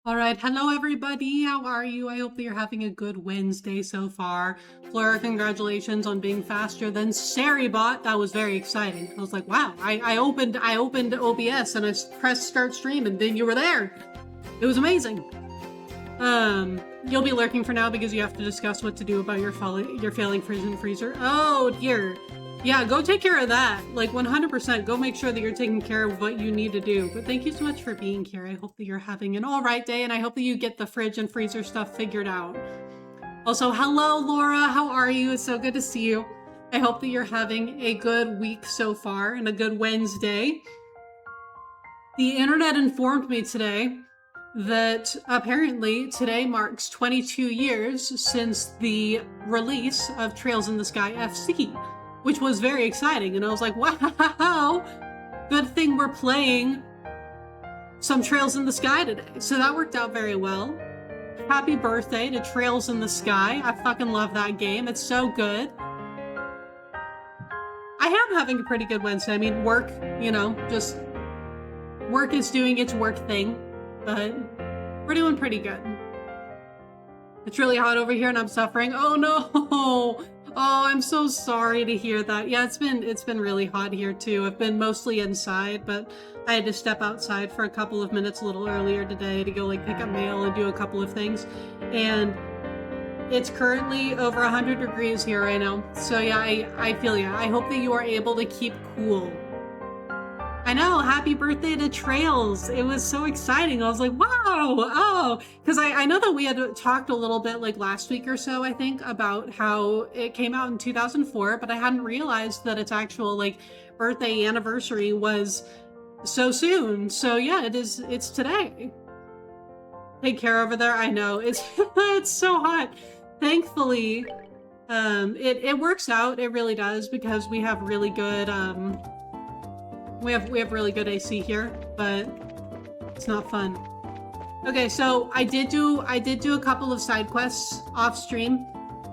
All right, hello everybody. How are you? I hope that you're having a good Wednesday so far. Flora, congratulations on being faster than Saribot. That was very exciting. I was like, wow. I opened OBS and I pressed start stream and then you were there. It was amazing. You'll be lurking for now because you have to discuss what to do about your failing Frisian freezer. Oh dear. Yeah, go take care of that. Like 100%, go make sure that you're taking care of what you need to do. But thank you so much for being here. I hope that you're having an all right day and I hope that you get the fridge and freezer stuff figured out. Also, hello Laura, how are you? It's so good to see you. I hope that you're having a good week so far and a good Wednesday. The internet informed me today that apparently today marks 22 years since the release of Trails in the Sky FC, which was very exciting. And I was like, wow, good thing we're playing some Trails in the Sky today. So that worked out very well. Happy birthday to Trails in the Sky. I fucking love that game. It's so good. I am having a pretty good Wednesday. I mean, work, you know, just work is doing its work thing, but we're doing pretty good. It's really hot over here and I'm suffering. Oh no. Oh, I'm so sorry to hear that. Yeah, it's been really hot here too. I've been mostly inside, but I had to step outside for a couple of minutes a little earlier today to go like pick up mail and do a couple of things. And it's currently over 100 degrees here right now. So yeah, I feel ya. I hope that you are able to keep cool. I know, happy birthday to Trails. It was so exciting. I was like, wow, oh, because I know that we had talked a little bit like last week or so, I think, about how it came out in 2004, but I hadn't realized that its actual like birthday anniversary was so soon. So yeah, it's today. Take care over there. I know, it's it's so hot. Thankfully, it works out, it really does, because we have really good, we have really good AC here, but it's not fun. Okay, so I did do a couple of side quests off stream.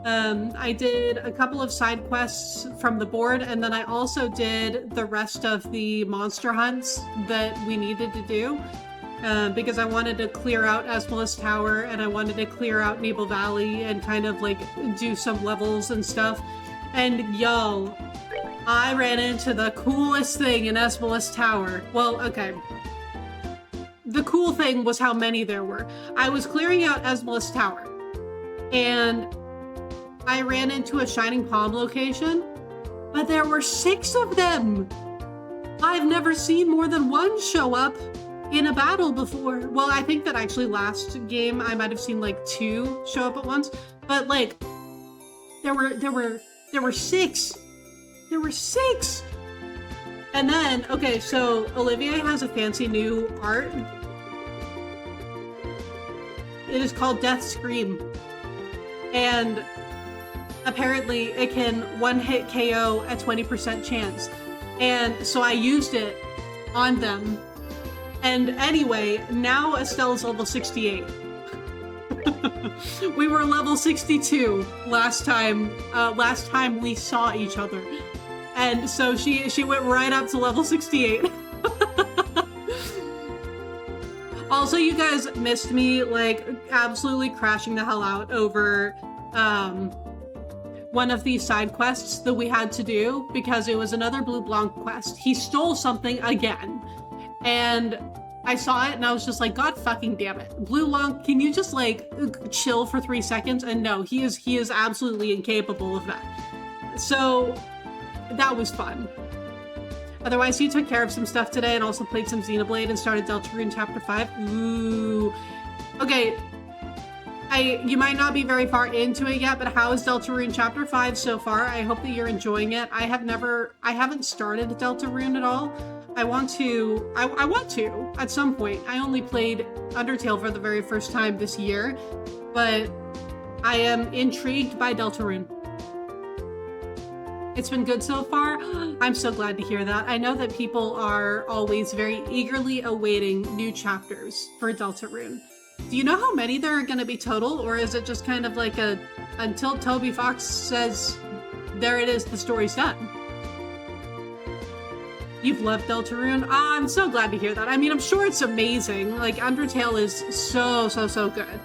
I did a couple of side quests from the board, and then I also did the rest of the monster hunts that we needed to do. Because I wanted to clear out Esmalus Tower, and I wanted to clear out Nebel Valley, and kind of like do some levels and stuff. And yo, I ran into the coolest thing in Esmalus Tower. Well, okay. The cool thing was how many there were. I was clearing out Esmalus Tower, and I ran into a Shining Palm location, but there were 6 of them! I've never seen more than one show up in a battle before. Well, I think that actually last game I might have seen like 2 show up at once, but like, there were 6! There were 6! And then, okay, so Olivier has a fancy new art. It is called Death Scream. And apparently it can one-hit KO a 20% chance. And so I used it on them. And anyway, now Estelle's level 68. We were level 62 last time we saw each other. And so she went right up to level 68. Also, you guys missed me like absolutely crashing the hell out over one of these side quests that we had to do because it was another Blue Blanc quest. He stole something again. And I saw it and I was just like, God fucking damn it. Blue Blanc, can you just like chill for 3 seconds? And no, he is absolutely incapable of that. So that was fun. Otherwise, he took care of some stuff today and also played some Xenoblade and started Deltarune Chapter 5. Ooh. Okay. You might not be very far into it yet, but how is Deltarune Chapter 5 so far? I hope that you're enjoying it. I haven't started Deltarune at all. I want to at some point. I only played Undertale for the very first time this year, but I am intrigued by Deltarune. It's been good so far. I'm so glad to hear that. I know that people are always very eagerly awaiting new chapters for Deltarune. Do you know how many there are going to be total, or is it just kind of like a until Toby Fox says, there it is, the story's done? You've loved Deltarune? I'm so glad to hear that. I mean, I'm sure it's amazing. Like, Undertale is so good.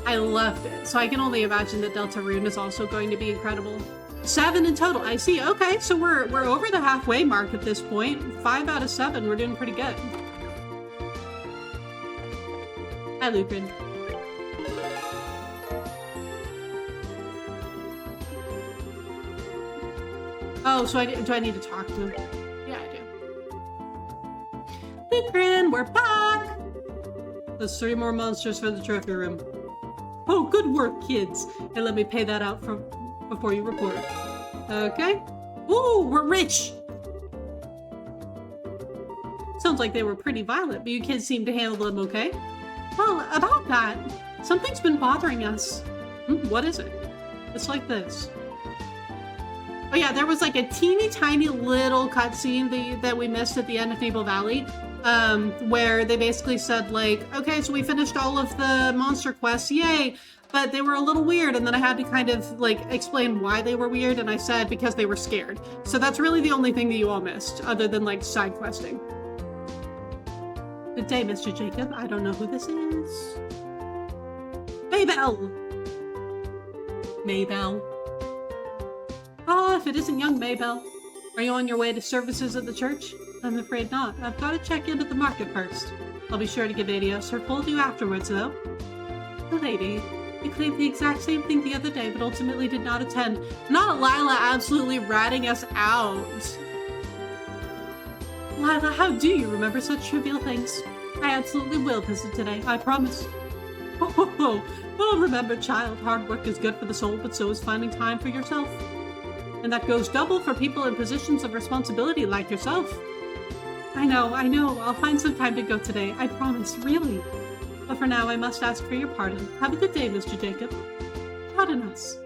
I loved it. So I can only imagine that Deltarune is also going to be incredible. 7 in total. I see. Okay, so we're over the halfway mark at this point. 5 out of 7. We're doing pretty good. Hi, Lupin. Oh, so do I need to talk to him? Yeah, I do. Lupin, we're back! There's 3 more monsters for the trophy room. Oh, good work, kids. And let me pay that out before you report. Okay. Ooh, we're rich! Sounds like they were pretty violent, but you kids seem to handle them okay. Well, about that, something's been bothering us. What is it? It's like this. Oh yeah, there was like a teeny tiny little cutscene that we missed at the end of Fable Valley, where they basically said like, okay, so we finished all of the monster quests, yay! But they were a little weird, and then I had to kind of like explain why they were weird, and I said because they were scared. So that's really the only thing that you all missed, other than like side questing. Good day, Mr. Jacob. I don't know who this is. Maybell! Maybell. Oh, if it isn't young Maybell. Are you on your way to services at the church? I'm afraid not. I've got to check in at the market first. I'll be sure to give Adios her full due afterwards, though. The lady. You claimed the exact same thing the other day, but ultimately did not attend. Not Lila absolutely ratting us out. Lila, how do you remember such trivial things? I absolutely will visit today, I promise. Oh, well, remember, child, hard work is good for the soul, but so is finding time for yourself. And that goes double for people in positions of responsibility like yourself. I know, I'll find some time to go today, I promise, really. But for now, I must ask for your pardon. Have a good day, Mr. Jacob. Pardon us.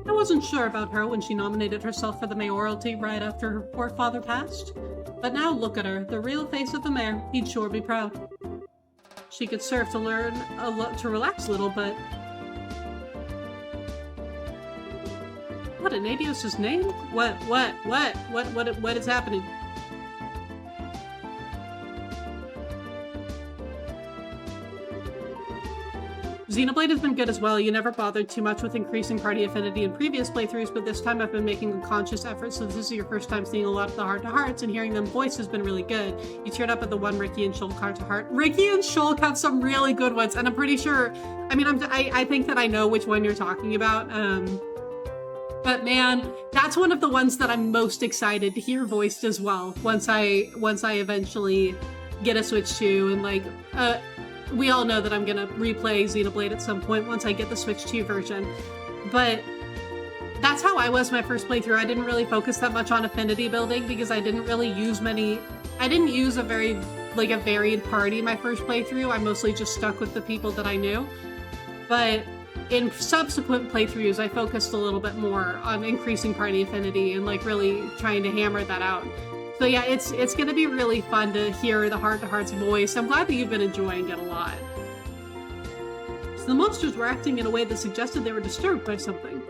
I wasn't sure about her when she nominated herself for the mayoralty right after her poor father passed. But now look at her, the real face of the mayor. He'd sure be proud. She could serve to learn to relax a little, but... What in Adios' name? What is happening? Xenoblade has been good as well. You never bothered too much with increasing party affinity in previous playthroughs, but this time I've been making a conscious effort, so this is your first time seeing a lot of the heart-to-hearts, and hearing them voice has been really good. You cheered up at the one Ricky and Shulk heart-to-heart. Ricky and Shulk have some really good ones, and I'm pretty sure, I mean, I think that I know which one you're talking about, but man, that's one of the ones that I'm most excited to hear voiced as well, once I eventually get a Switch 2, and like, we all know that I'm gonna replay Xenoblade at some point once I get the Switch 2 version, but that's how I was my first playthrough. I didn't really focus that much on affinity building because I didn't really use I didn't use a varied party my first playthrough. I mostly just stuck with the people that I knew, but in subsequent playthroughs I focused a little bit more on increasing party affinity and like really trying to hammer that out. So yeah, it's gonna be really fun to hear the heart-to-heart's voice. I'm glad that you've been enjoying it a lot. So the monsters were acting in a way that suggested they were disturbed by something.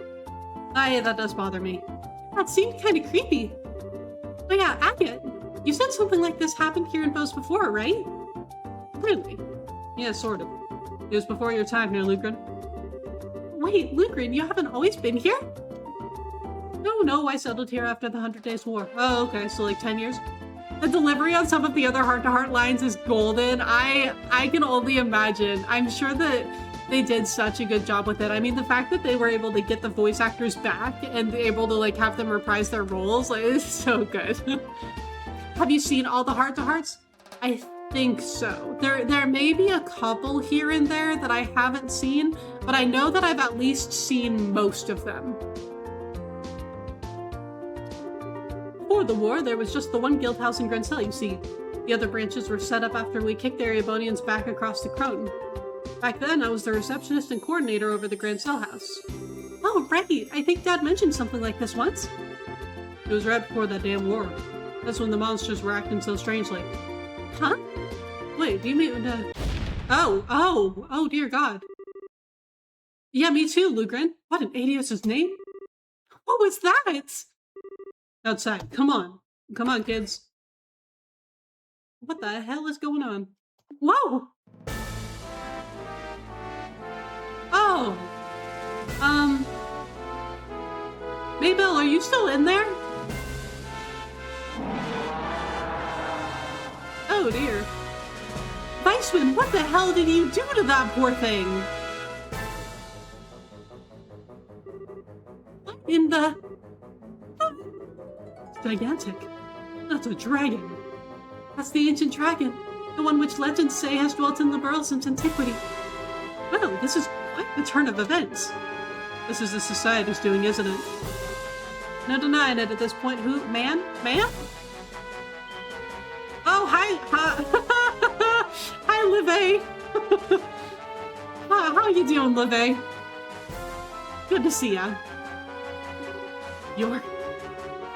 Aye, that does bother me. That seemed kind of creepy. But yeah, Agate, you said something like this happened here in Bose before, right? Really? Yeah, sort of. It was before your time here, Lucrin. Wait, Lucrin, you haven't always been here? No, I settled here after the 100 Days War. Oh, okay, so like 10 years? The delivery on some of the other heart-to-heart lines is golden. I can only imagine. I'm sure that they did such a good job with it. I mean, the fact that they were able to get the voice actors back and able to like have them reprise their roles, like, is so good. Have you seen all the heart-to-hearts? I think so. There may be a couple here and there that I haven't seen, but I know that I've at least seen most of them. Before the war, there was just the one guild house in Grancel, you see. The other branches were set up after we kicked the Erebonians back across to Croton. Back then, I was the receptionist and coordinator over the Grancel house. Oh, right! I think Dad mentioned something like this once. It was right before that damn war. That's when the monsters were acting so strangely. Huh? Wait, do you mean Oh dear God. Yeah, me too, Lugren. What an idiot's name? What was that? Outside. Come on. Come on, kids. What the hell is going on? Whoa! Oh. Maybell, are you still in there? Oh dear. Weissman, what the hell did you do to that poor thing? What in the... It's gigantic. That's a dragon. That's the ancient dragon. The one which legends say has dwelt in the world since antiquity. Well, this is quite the turn of events. This is the society's doing, isn't it? No denying it at this point. Who? Man? Man? Oh, hi! Hi, Livay! How you doing, Livay? Good to see ya.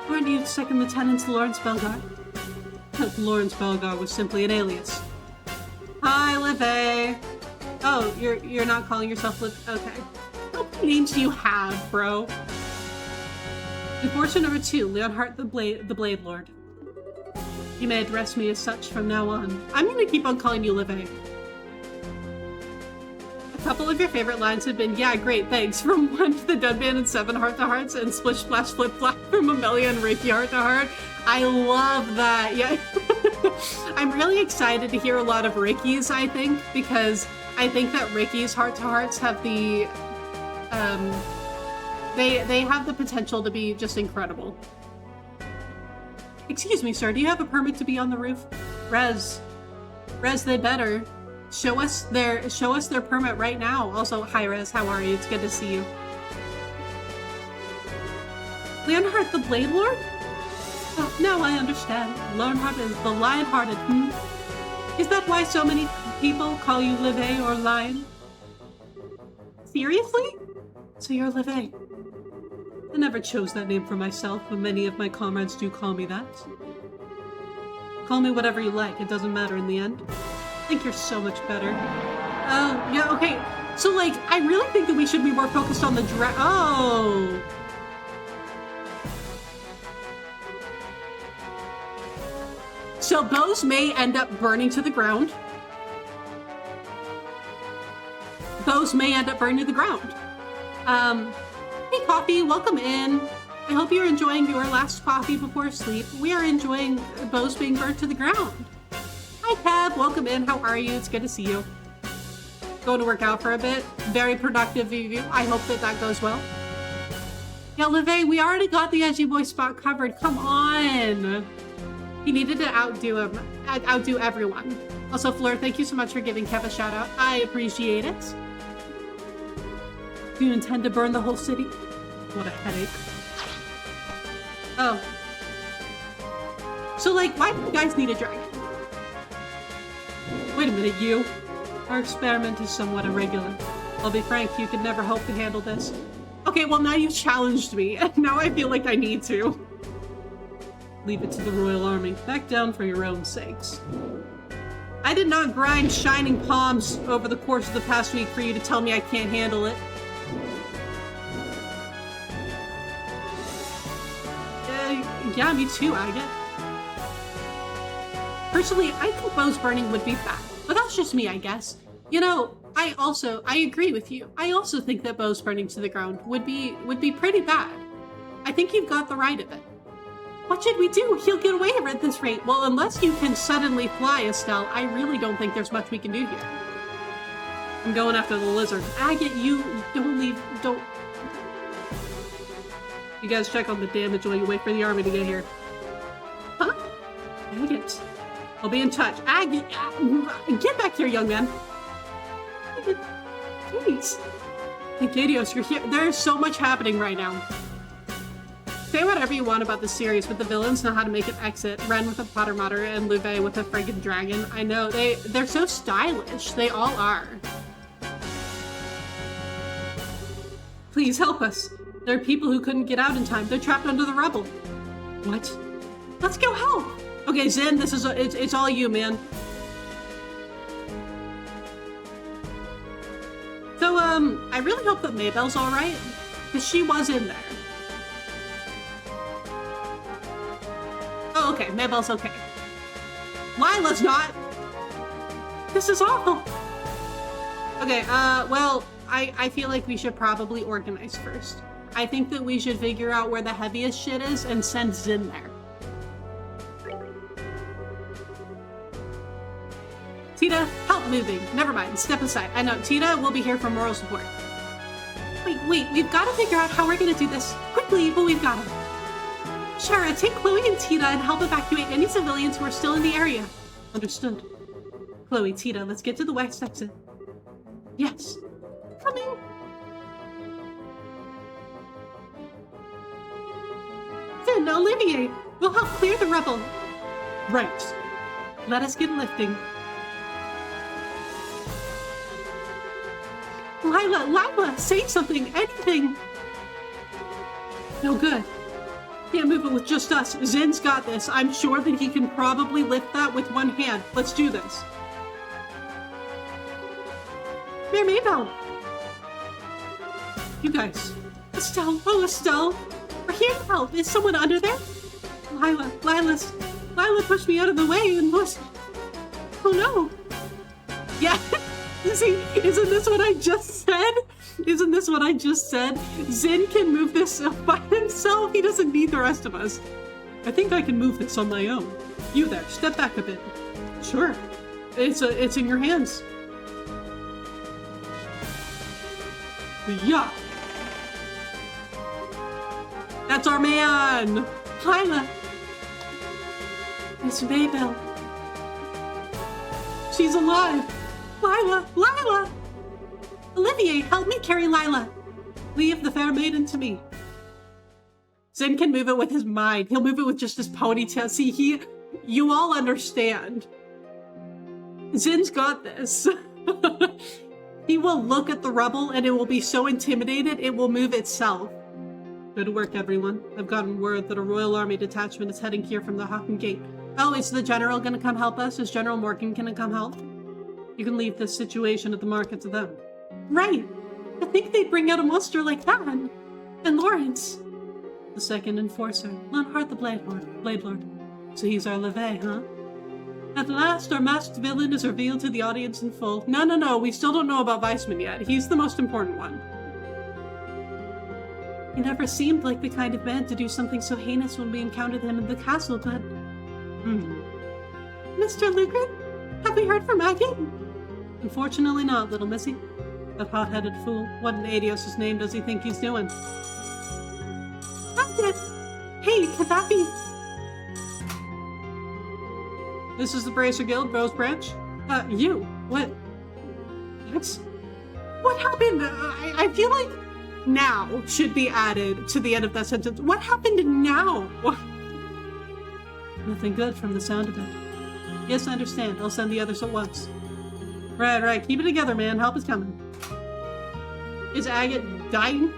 Aren't you Second Lieutenant Lawrence Belgar? Lawrence Belgar was simply an alias. Hi, Livay! Oh, you're not calling yourself Liv? Okay. How many names do you have, bro? Enforcer number 2, Leonhardt the Blade Lord. You may address me as such from now on. I'm gonna keep on calling you Livay. A couple of your favorite lines have been, yeah, great, thanks, from 1 to the Deadman and 7 Heart to Hearts, and Splish Splash Flip Flap from Amelia and Reiki Heart to Heart. I love that, yeah. I'm really excited to hear a lot of Ricky's, I think, because I think that Ricky's Heart to Hearts have the, they have the potential to be just incredible. Excuse me, sir, do you have a permit to be on the roof? Rez, they better. Show us their permit right now. Also, hi Rez, how are you? It's good to see you. Leonhardt the Blade Lord? Oh, now I understand. Leonhardt is the lion-hearted, Is that why so many people call you Livay or Lion? Seriously? So you're Livay. I never chose that name for myself, but many of my comrades do call me that. Call me whatever you like, it doesn't matter in the end. I think you're so much better. Oh, yeah, okay. So, like, I really think that we should be more focused on the Oh! So bows may end up burning to the ground. Bows may end up burning to the ground. Hey Coffee, welcome in. I hope you're enjoying your last coffee before sleep. We are enjoying bows being burnt to the ground. Hi Cab, welcome in. How are you? It's good to see you. Going to work out for a bit. Very productive VV. I hope that that goes well. Yeah, Livay, we already got the Edgy Boy spot covered. Come on. He needed to outdo everyone. Also, Fleur, thank you so much for giving Kev a shout out. I appreciate it. Do you intend to burn the whole city? What a headache. Oh. So, like, why do you guys need a dragon? Wait a minute, you. Our experiment is somewhat irregular. I'll be frank, you could never hope to handle this. Okay, well now you've challenged me, and now I feel like I need to. Leave it to the Royal Army. Back down for your own sakes. I did not grind shining palms over the course of the past week for you to tell me I can't handle it. Yeah, me too, Agate. Personally, I think bows burning would be bad, but that's just me, I guess. You know, I agree with you. I also think that bows burning to the ground would be pretty bad. I think you've got the right of it. What should we do? He'll get away at this rate. Well, unless you can suddenly fly, Estelle, I really don't think there's much we can do here. I'm going after the lizard. Agate, you don't leave, don't... You guys check on the damage while you wait for the army to get here. Huh? Agate. I'll be in touch. Agate, get back here, young man. Jeez. Agadios, you're here. There's so much happening right now. Say whatever you want about the series, but the villains know how to make an exit. Ren with a Potter Mater and Luve with a friggin' dragon. I know, they're so stylish. They all are. Please help us. There are people who couldn't get out in time. They're trapped under the rubble. What? Let's go help! Okay, Zen, this is it's all you, man. So, I really hope that Maybelle's alright, because she was in there. Oh, okay, Maybelle's okay. Lila's not! This is awful! Okay, well, I feel like we should probably organize first. I think that we should figure out where the heaviest shit is and send Zin there. Tita, help moving. Never mind, step aside. I know, Tita will be here for moral support. Wait, we've got to figure out how we're gonna do this quickly, but we've got to. Shara, take Chloe and Tita and help evacuate any civilians who are still in the area. Understood. Chloe, Tita, let's get to the west exit. Yes. Coming. Then, Olivier, we'll help clear the rubble. Right. Let us get lifting. Lila, say something, anything. No good. Can't move it with just us. Zin's got this. I'm sure that he can probably lift that with one hand. Let's do this. Mayor Maybelle. You guys. Estelle. Oh, Estelle. We're here to help. Is someone under there? Lila pushed me out of the way and was... Oh no. Yeah. See, isn't this what I just said? Isn't this what I just said? Zin can move this by himself. He doesn't need the rest of us. I think I can move this on my own. You there, step back a bit. Sure. It's in your hands. Yeah. That's our man. Lila. It's Maybelle. She's alive. Lila! Olivier, help me carry Lila. Leave the fair maiden to me. Zin can move it with his mind. He'll move it with just his ponytail. See, you all understand. Zin's got this. He will look at the rubble and it will be so intimidated it will move itself. Good work, everyone. I've gotten word that a Royal Army detachment is heading here from the Haken Gate. Oh, is the general gonna come help us? Is General Morgan gonna come help? You can leave this situation at the market to them. Right. I think they'd bring out a monster like that. And Lawrence. The second enforcer. Lonhart the Blade Lord. So he's our levee, huh? At last, our masked villain is revealed to the audience in full. No. We still don't know about Weissman yet. He's the most important one. He never seemed like the kind of man to do something so heinous when we encountered him in the castle, but... Mr. Lugren? Have we heard from Agate? Unfortunately not, little missy. That hot-headed fool. What in Adios' name does he think he's doing? Agate! Hey, could that be... This is the Bracer Guild, Rose Branch? You. What? What happened? I feel like now should be added to the end of that sentence. What happened now? Nothing good from the sound of it. Yes, I understand. I'll send the others at once. Right. Keep it together, man. Help is coming. Is Agate dying?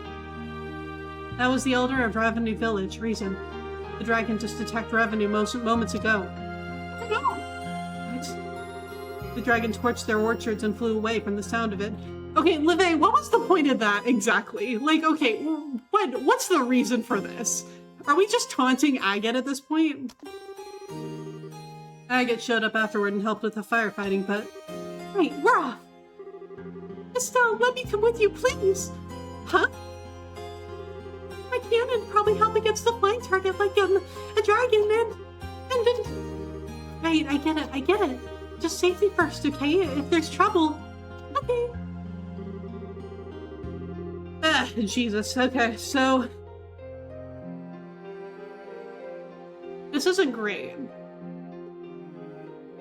That was the elder of Revenue Village, Reason. The dragon just attacked Revenue moments ago. No! What? The dragon torched their orchards and flew away from the sound of it. Okay, Levee, what was the point of that exactly? Like, okay, what's the reason for this? Are we just taunting Agate at this point? Agate showed up afterward and helped with the firefighting, but... Wait, we're off! Estelle, let me come with you, please! Huh? My cannon probably help against the flying target like a dragon and... Right, I get it. Just safety first, okay? If there's trouble... Okay. Jesus, okay, so... This isn't great.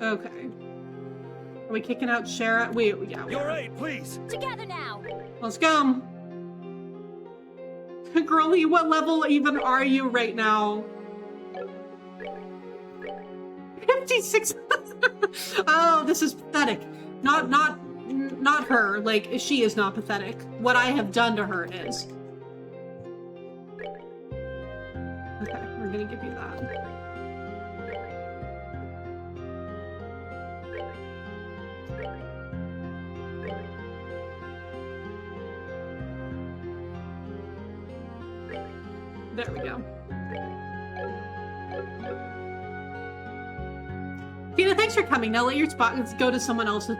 Okay. Are we kicking out Shara? Yeah, we Your are. aid, please! Together now! Let's go! Girlie, what level even are you right now? 56! Oh, this is pathetic. Not her. Like, she is not pathetic. What I have done to her is. Okay, we're gonna give you that. go. Tina, thanks for coming. Now let your spot go to someone else.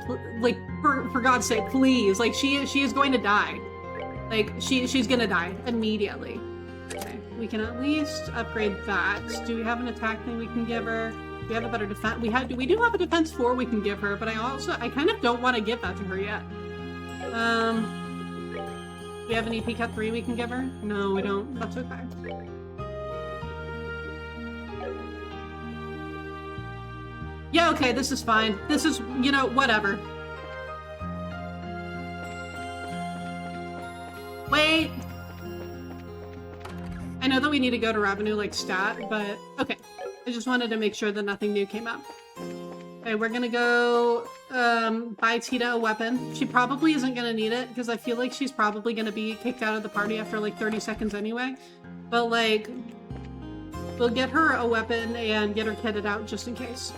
Like, for God's sake, please. Like, she is going to die. Like, she's gonna die immediately. Okay, we can at least upgrade that. Do we have an attack thing we can give her? Do we have a better defense? We do have a defense 4 we can give her, but I kind of don't want to give that to her yet. Do we have an EP Cat 3 we can give her? No, we don't. That's okay. Yeah, okay, this is fine. This is, you know, whatever. Wait! I know that we need to go to revenue like stat, but okay. I just wanted to make sure that nothing new came up. Okay, we're gonna go buy Tita a weapon. She probably isn't gonna need it, because I feel like she's probably gonna be kicked out of the party after like 30 seconds anyway. But like, we'll get her a weapon and get her kitted out just in case.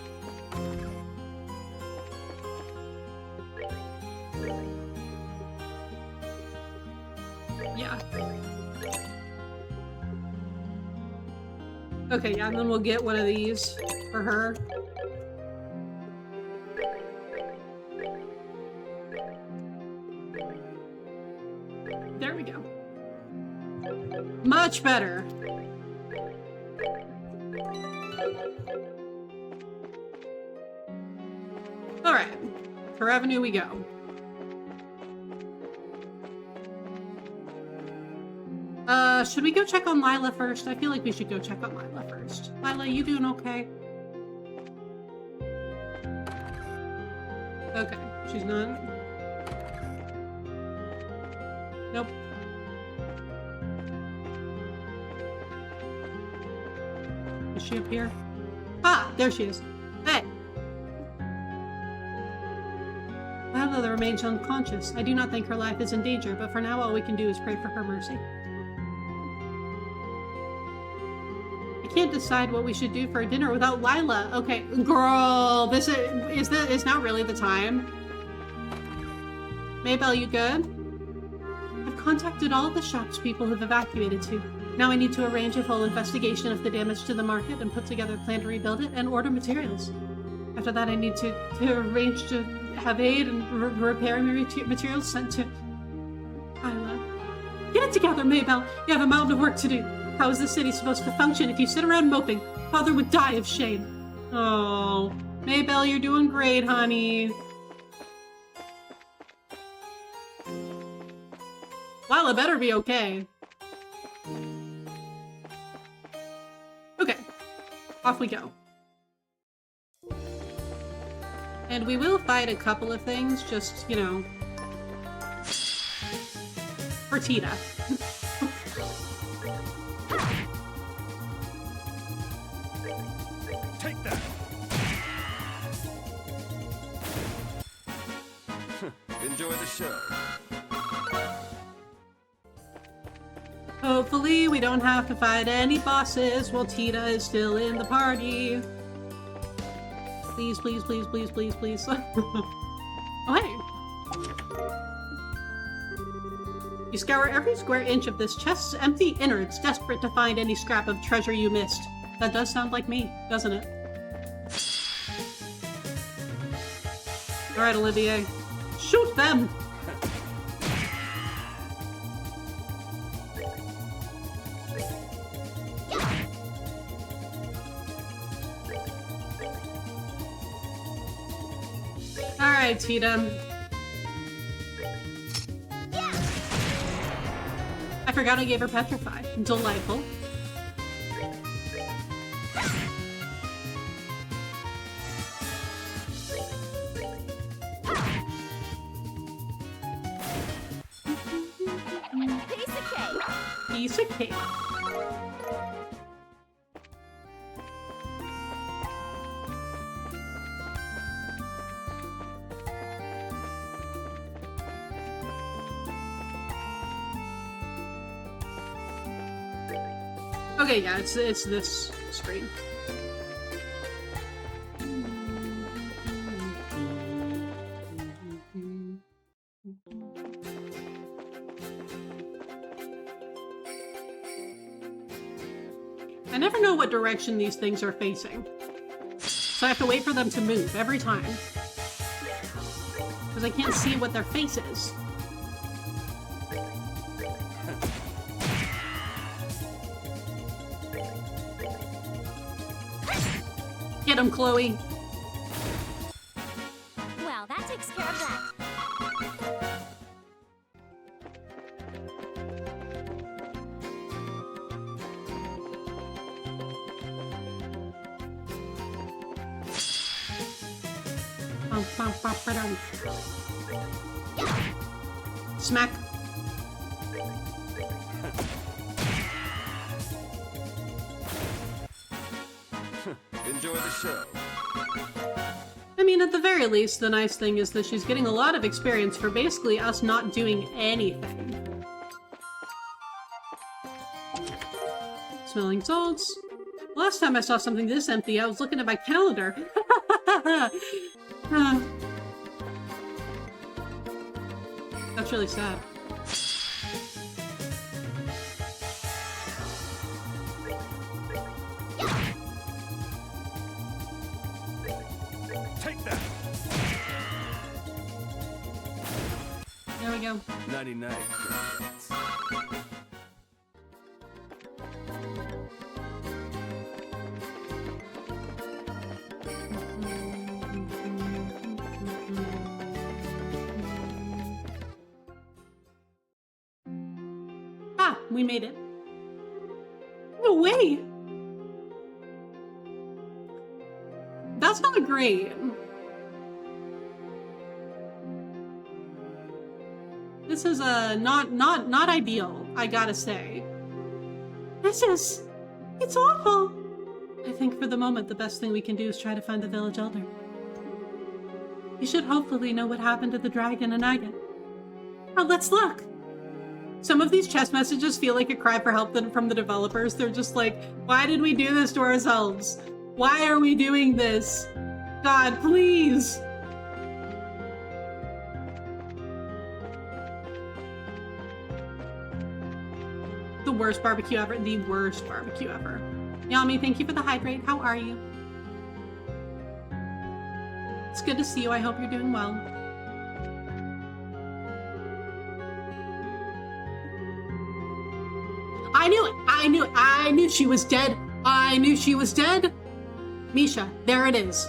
Yeah. Okay, yeah, and then we'll get one of these for her. There we go. Much better. All right, for revenue we go. Should we go check on Lila first? I feel like we should go check on Lila first. Lila, you doing okay? Okay, she's not. Nope. Is she up here? Ah, there she is. Hey! Lila remains unconscious. I do not think her life is in danger, but for now all we can do is pray for her mercy. I can't decide what we should do for dinner without Lila. Okay, girl, this is now really the time. Maybelle, you good? I've contacted all the shops people have evacuated to. Now I need to arrange a full investigation of the damage to the market and put together a plan to rebuild it and order materials. After that, I need to arrange to have aid and repair materials sent to Lila. Get it together, Maybelle. You have a mountain of work to do. How is the city supposed to function if you sit around moping? Father would die of shame. Oh, Maybelle, you're doing great, honey. Lila better be okay. Okay, off we go. And we will fight a couple of things, just, you know, for Tita. Take that. Enjoy the show. Hopefully we don't have to fight any bosses while Tita is still in the party. Please, please, please, please, please, please. Oh, hey. You scour every square inch of this chest's empty innards, desperate to find any scrap of treasure you missed. That does sound like me, doesn't it? Alright, Olivier. Shoot them! Alright, Tita. I forgot I gave her Petrify. Delightful. Piece of cake. Okay, yeah, it's this screen. I never know what direction these things are facing. So I have to wait for them to move every time. Because I can't see what their face is. Get him, Chloe. Well, that takes care of that. Smack. Enjoy the show. I mean, at the very least, the nice thing is that she's getting a lot of experience for basically us not doing anything. Smelling salts. Last time I saw something this empty, I was looking at my calendar. That's really sad. Take that. There we go. 99 credits. Ah, we made it. No way! That's not great. This is not ideal, I gotta say. It's awful. I think for the moment the best thing we can do is try to find the village elder. He should hopefully know what happened to the dragon and agate. Oh, let's look. Some of these chest messages feel like a cry for help from the developers. They're just like, why did we do this to ourselves? Why are we doing this? God, please! The worst barbecue ever. The worst barbecue ever. Yami, thank you for the hydrate. How are you? It's good to see you. I hope you're doing well. I knew she was dead. I knew she was dead. Misha, there it is.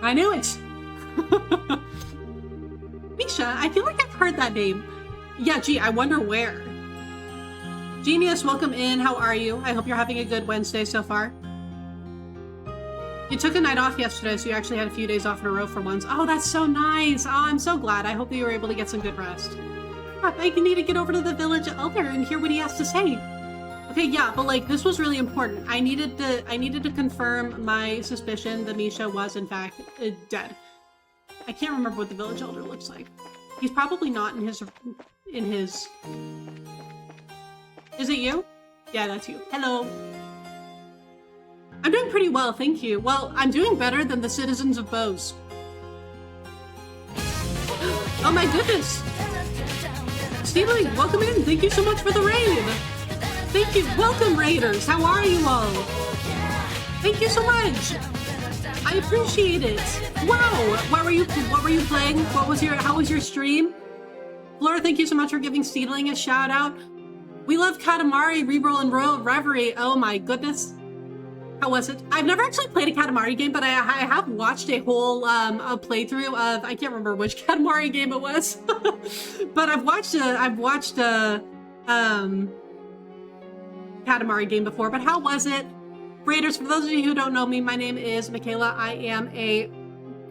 I knew it. Misha, I feel like I've heard that name. Yeah, gee, I wonder where. Genius, welcome in. How are you? I hope you're having a good Wednesday so far. You took a night off yesterday, so you actually had a few days off in a row for once. Oh, that's so nice. Oh, I'm so glad. I hope that you were able to get some good rest. I need to get over to the village elder and hear what he has to say. Okay, yeah, but like this was really important. I needed to confirm my suspicion that Misha was in fact dead. I can't remember what the village elder looks like. He's probably not in his. Is it you? Yeah, that's you. Hello. I'm doing pretty well, thank you. Well, I'm doing better than the citizens of Bose. Oh my goodness! Steely, welcome in. Thank you so much for the raid. Thank you. Welcome, raiders. How are you all? Thank you so much. I appreciate it. Wow. What were you playing? How was your stream? Flora, thank you so much for giving Steedling a shout out. We love Katamari, Reroll, and Royal Reverie. Oh my goodness. How was it? I've never actually played a Katamari game, but I have watched a whole a playthrough of, I can't remember which Katamari game it was, but I've watched a Katamari game before. But how was it? Raiders, for those of you who don't know me, my name is Michaela. I am a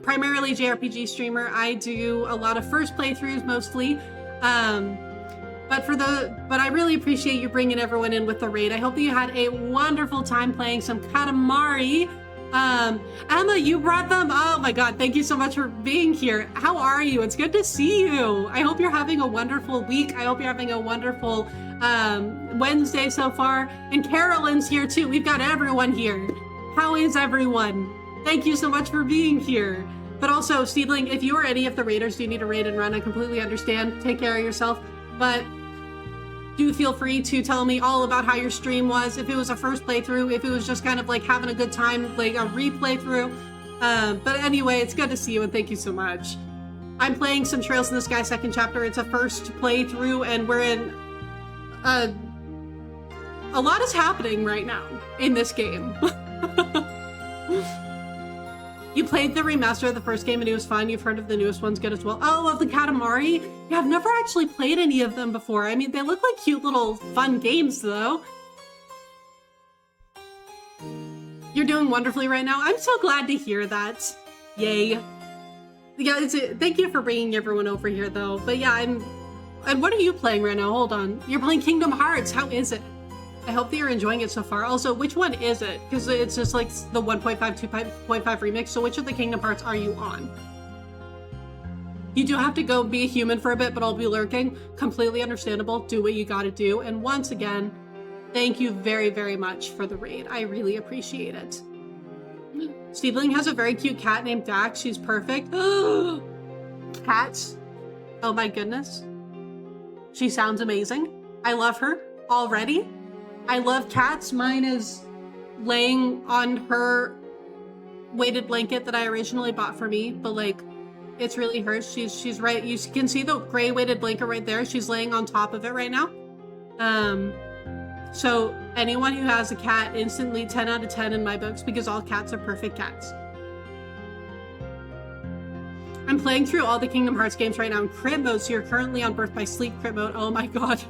primarily JRPG streamer. I do a lot of first playthroughs mostly. But I really appreciate you bringing everyone in with the raid. I hope that you had a wonderful time playing some Katamari. Emma, you brought them. Oh my god, thank you so much for being here. How are you? It's good to see you. I hope you're having a wonderful week. I hope you're having a wonderful Wednesday so far. And Carolyn's here too. We've got everyone here. How is everyone? Thank you so much for being here. But also, Steedling, if you or any of the raiders do need a raid and run, I completely understand. Take care of yourself. But do feel free to tell me all about how your stream was, if it was a first playthrough, if it was just kind of like having a good time, like a replay through. But anyway, it's good to see you and thank you so much. I'm playing some Trails in the Sky second chapter. It's a first playthrough and we're in a lot is happening right now in this game. You played the remaster of the first game and it was fun. You've heard of the newest ones good as well. Oh, of the Katamari? Yeah, I've never actually played any of them before. I mean, they look like cute little fun games though. You're doing wonderfully right now. I'm so glad to hear that. Yay. Yeah, thank you for bringing everyone over here though. But yeah, and what are you playing right now? Hold on. You're playing Kingdom Hearts. How is it? I hope that you're enjoying it so far. Also, which one is it? Because it's just like the 1.5, 2.5 remix. So which of the Kingdom Hearts are you on? You do have to go be a human for a bit, but I'll be lurking. Completely understandable. Do what you gotta do. And once again, thank you very, very much for the raid. I really appreciate it. Steveling has a very cute cat named Dax. She's perfect. Cats. Oh my goodness. She sounds amazing. I love her already. I love cats. Mine is laying on her weighted blanket that I originally bought for me, but like, it's really hers. She's right. You can see the gray weighted blanket right there. She's laying on top of it right now. So anyone who has a cat, instantly 10 out of 10 in my books because all cats are perfect cats. I'm playing through all the Kingdom Hearts games right now in crit mode, so you're currently on Birth by Sleep crit mode. Oh my god.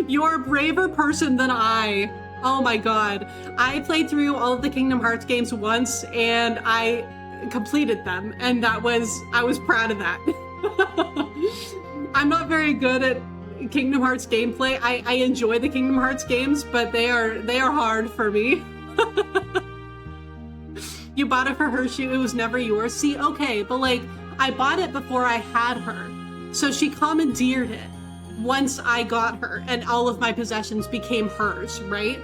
You're a braver person than I. Oh my god. I played through all of the Kingdom Hearts games once and I completed them, and I was proud of that. I'm not very good at Kingdom Hearts gameplay. I enjoy the Kingdom Hearts games, but they are hard for me. You bought it for her, it was never yours. See, okay, but like, I bought it before I had her. So she commandeered it once I got her, and all of my possessions became hers, right?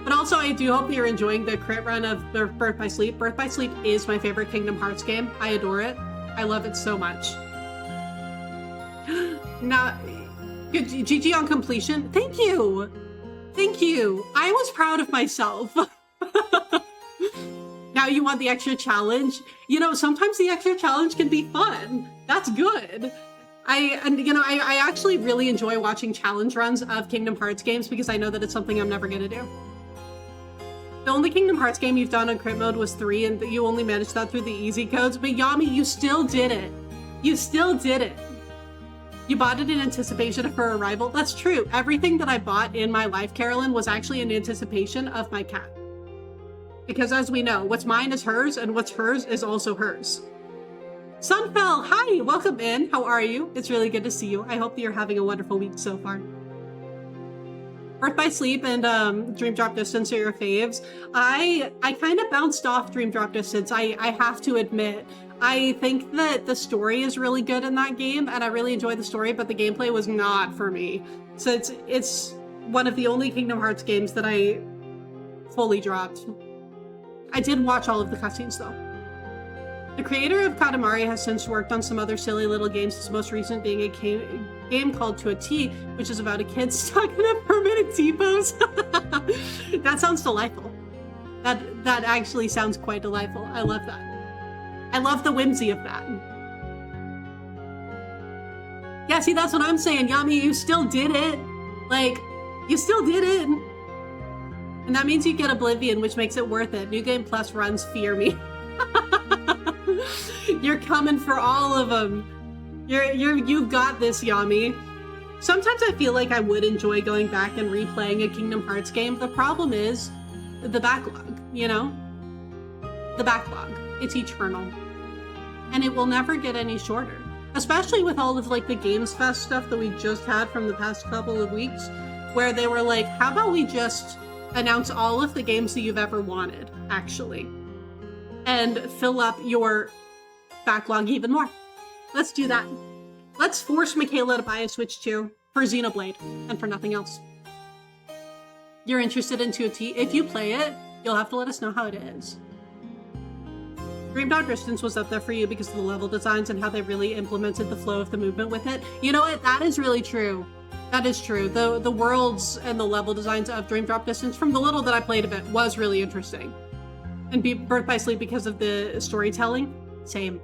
But also, I do hope that you're enjoying the crit run of Birth by Sleep. Birth by Sleep is my favorite Kingdom Hearts game. I adore it. I love it so much. Now, good GG on completion. Thank you. Thank you. I was proud of myself. Now you want the extra challenge? You know, sometimes the extra challenge can be fun. That's good. I actually really enjoy watching challenge runs of Kingdom Hearts games because I know that it's something I'm never gonna do. The only Kingdom Hearts game you've done on crit mode was 3, and you only managed that through the easy codes, but Yami, you still did it. You still did it. You bought it in anticipation of her arrival. That's true. Everything that I bought in my life, Carolyn, was actually in anticipation of my cat. Because as we know, what's mine is hers, and what's hers is also hers. Sunfell, hi, welcome in. How are you? It's really good to see you. I hope that you're having a wonderful week so far. Birth by Sleep and Dream Drop Distance are your faves. I kind of bounced off Dream Drop Distance, I have to admit. I think that the story is really good in that game, and I really enjoy the story, but the gameplay was not for me. So it's one of the only Kingdom Hearts games that I fully dropped. I did watch all of the cutscenes though. The creator of Katamari has since worked on some other silly little games, his most recent being a game called To a T, which is about a kid stuck in a permanent T-pose. That sounds delightful. That actually sounds quite delightful. I love that. I love the whimsy of that. Yeah, see, that's what I'm saying. Yami, you still did it. Like, you still did it. And that means you get Oblivion, which makes it worth it. New Game Plus runs fear me. You're coming for all of them. You've got this, Yami. Sometimes I feel like I would enjoy going back and replaying a Kingdom Hearts game. The problem is the backlog, you know? The backlog. It's eternal. And it will never get any shorter. Especially with all of like the Games Fest stuff that we just had from the past couple of weeks, where they were like, how about we just announce all of the games that you've ever wanted, actually, and fill up your backlog even more. Let's do that. Let's force Michaela to buy a Switch 2 for Xenoblade and for nothing else. You're interested in 2T? If you play it, you'll have to let us know how it is. Dream Drop Distance was up there for you because of the level designs and how they really implemented the flow of the movement with it. You know what? That is really true. That is true. The worlds and the level designs of Dream Drop Distance, from the little that I played of it, was really interesting. And Birth by Sleep because of the storytelling, same.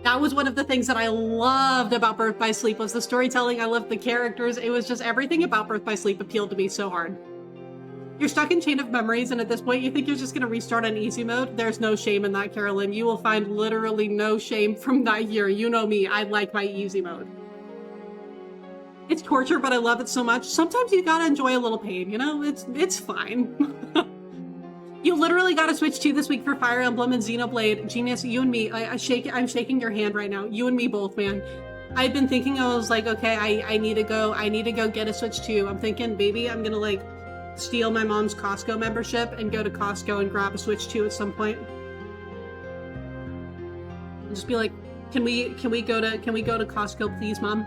That was one of the things that I loved about Birth by Sleep was the storytelling. I loved the characters. It was just everything about Birth by Sleep appealed to me so hard. You're stuck in Chain of Memories, and at this point you think you're just going to restart on easy mode. There's no shame in that, Carolyn. You will find literally no shame from that year. You know me, I like my easy mode. It's torture, but I love it so much. Sometimes you gotta enjoy a little pain, you know? It's fine. You literally gotta switch to this week for Fire Emblem and Xenoblade. Genius, you and me, I'm shaking your hand right now. You and me both, man. I've been thinking, I was like, okay, I need to go get a Switch 2. I'm thinking, baby, I'm gonna like steal my mom's Costco membership and go to Costco and grab a Switch 2 at some point. And just be like, can we go to Costco, please, Mom?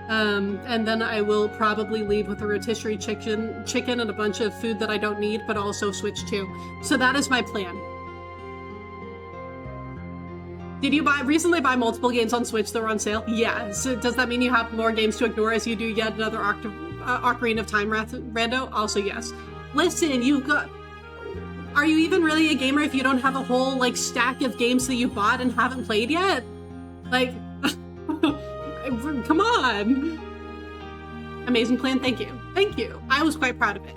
And then I will probably leave with a rotisserie chicken and a bunch of food that I don't need, but also Switch 2. So that is my plan. Did you recently buy multiple games on Switch that were on sale? Yeah. So does that mean you have more games to ignore as you do yet another Ocarina of Time rando? Also yes. Listen, are you even really a gamer if you don't have a whole like stack of games that you bought and haven't played yet? Like, come on. Amazing plan, thank you. Thank you. I was quite proud of it.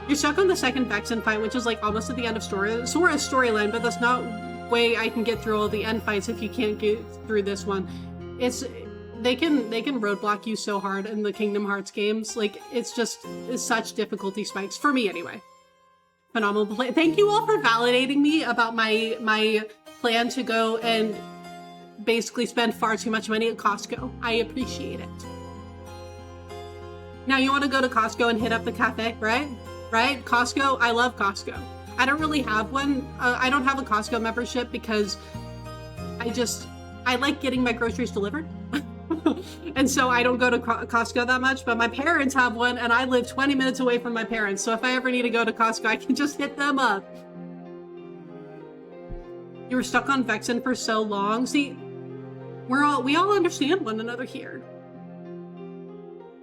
You're stuck on the second Vexen fight, which is like almost at the end of Sora's storyline, but that's not way I can get through all the end fights if you can't get through this one. They can roadblock you so hard in the Kingdom Hearts games. Like, it's such difficulty spikes, for me anyway. Phenomenal play. Thank you all for validating me about my plan to go and basically spend far too much money at Costco. I appreciate it. Now you want to go to Costco and hit up the cafe, right? Right? Costco, I love Costco. I don't really have one. I don't have a Costco membership because I like getting my groceries delivered. And so I don't go to Costco that much, but my parents have one and I live 20 minutes away from my parents. So if I ever need to go to Costco, I can just hit them up. You were stuck on Vexen for so long. See, we all understand one another here.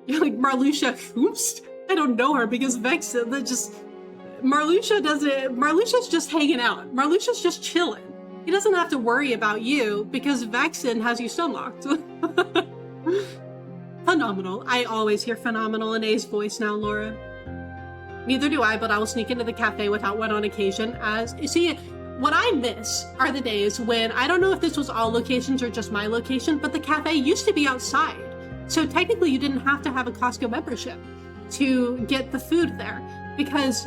You're like, Marluxia, oops. I don't know her because Vexen, Marluxia's just hanging out. Marluxia's just chilling. He doesn't have to worry about you because Vexen has you stunlocked. Phenomenal. I always hear phenomenal in A's voice now, Laura. Neither do I, but I will sneak into the cafe without one on occasion as... See, what I miss are the days when, I don't know if this was all locations or just my location, but the cafe used to be outside. So technically you didn't have to have a Costco membership to get the food there because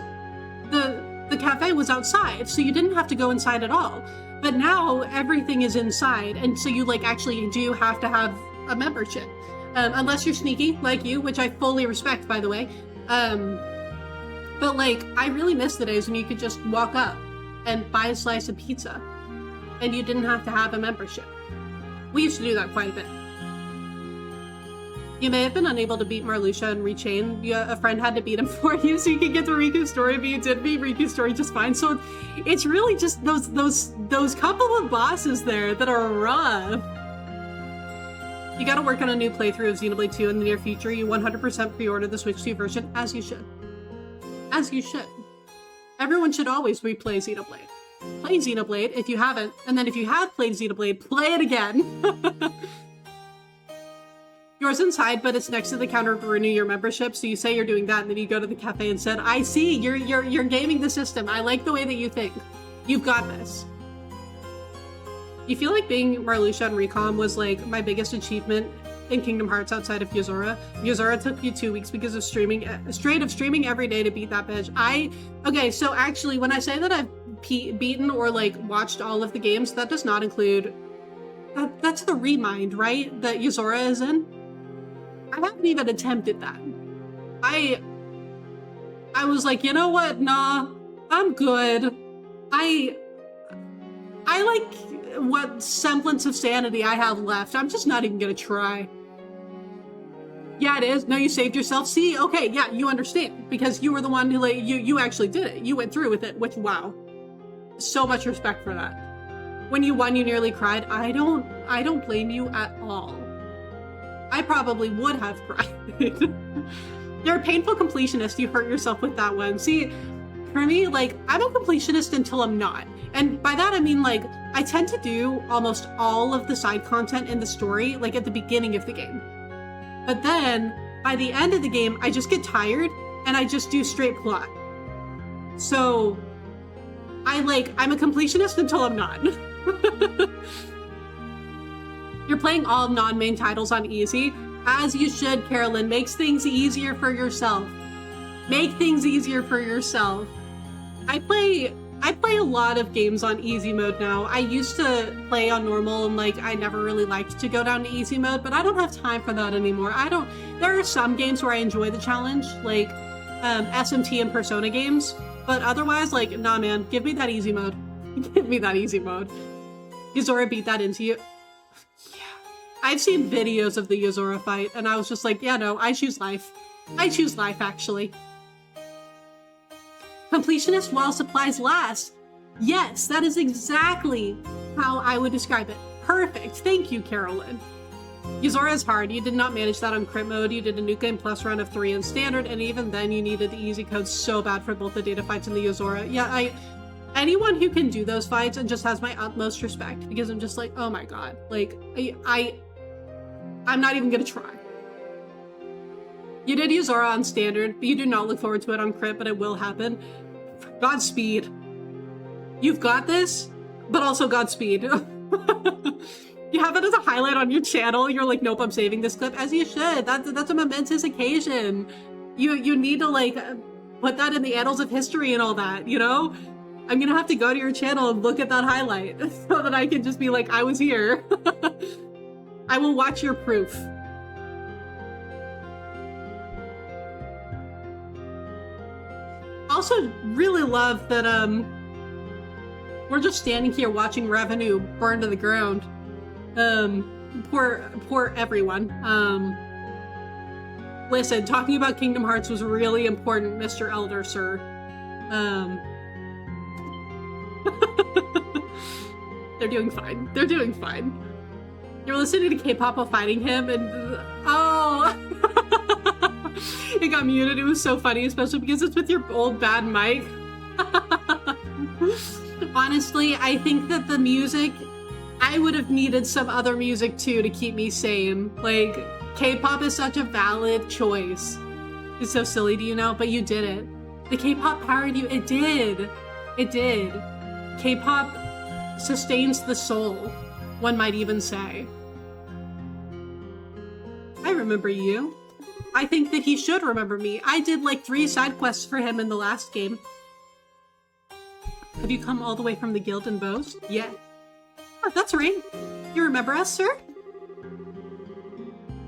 the cafe was outside, so you didn't have to go inside at all. But now everything is inside, and so you like actually do have to have a membership. Unless you're sneaky, like you, which I fully respect, by the way. But like, I really miss the days when you could just walk up and buy a slice of pizza, and you didn't have to have a membership. We used to do that quite a bit. You may have been unable to beat Marluxia and Rechain. A friend had to beat him for you so you could get the Riku story, but you did beat Riku's story just fine. So it's really just those couple of bosses there that are rough. You gotta work on a new playthrough of Xenoblade 2 in the near future. You 100% pre-order the Switch 2 version, as you should. As you should. Everyone should always replay Xenoblade. Play Xenoblade if you haven't, and then if you have played Xenoblade, play it again. Yours inside, but it's next to the counter to renew your membership. So you say you're doing that, and then you go to the cafe and said, "I see, you're gaming the system. I like the way that you think. You've got this." You feel like being Marluxia and Recom was like my biggest achievement in Kingdom Hearts outside of Yozora. Yozora took you 2 weeks because of streaming every day to beat that bitch. Okay, so actually, when I say that I've beaten or like watched all of the games, that does not include. That's the Remind, right? That Yozora is in. I haven't even attempted that. I was like, you know what? Nah, I'm good. I like what semblance of sanity I have left. I'm just not even gonna try. Yeah, it is. No, you saved yourself. See, okay, yeah, you understand because you were the one who you actually did it. You went through with it, which wow, so much respect for that. When you won, you nearly cried. I don't blame you at all. I probably would have cried. You're a painful completionist. You hurt yourself with that one. See, for me, like, I'm a completionist until I'm not. And by that, I mean, like, I tend to do almost all of the side content in the story, like, at the beginning of the game. But then, by the end of the game, I just get tired, and I just do straight plot. So, I'm a completionist until I'm not. You're playing all non-main titles on easy, as you should, Carolyn. Makes things easier for yourself. Make things easier for yourself. I play a lot of games on easy mode now. I used to play on normal and like I never really liked to go down to easy mode, but I don't have time for that anymore. There are some games where I enjoy the challenge, like SMT and Persona games, but otherwise, like, nah man, give me that easy mode. Give me that easy mode. Yozora beat that into you. Yeah. I've seen videos of the Yozora fight and I was just like, yeah, no, I choose life. I choose life, actually. Completionist while supplies last. Yes, that is exactly how I would describe it. Perfect. Thank you, Carolyn. Yozora is hard. You did not manage that on crit mode. You did a New Game Plus run of 3 in standard, and even then you needed the easy code so bad for both the data fights and the Yozora. Yeah, anyone who can do those fights and just has my utmost respect, because I'm just like, oh my god. Like, I'm not even gonna try. You did Yozora on standard, but you do not look forward to it on crit, but it will happen. Godspeed. You've got this, but also Godspeed. You have it as a highlight on your channel. You're like, nope, I'm saving this clip, as you should. That's a momentous occasion. You need to like put that in the annals of history and all that, you know? I'm gonna have to go to your channel and look at that highlight so that I can just be like, I was here. I will watch your proof. Also really love that we're just standing here watching revenue burn to the ground. Poor everyone. Listen, talking about Kingdom Hearts was really important, Mr. Elder Sir. They're doing fine. They're doing fine. You're listening to K-pop while fighting him and oh it got muted. It was so funny, especially because it's with your old bad mic. Honestly, I think that the music, I would have needed some other music too to keep me sane. Like, K-pop is such a valid choice. It's so silly to you now, but you did it. The K-pop powered you. It did. It did. K-pop sustains the soul, one might even say. I remember you. I think that he should remember me. I did like 3 side quests for him in the last game. Have you come all the way from the guild in Bose? Yeah. Oh, that's right. You remember us, sir?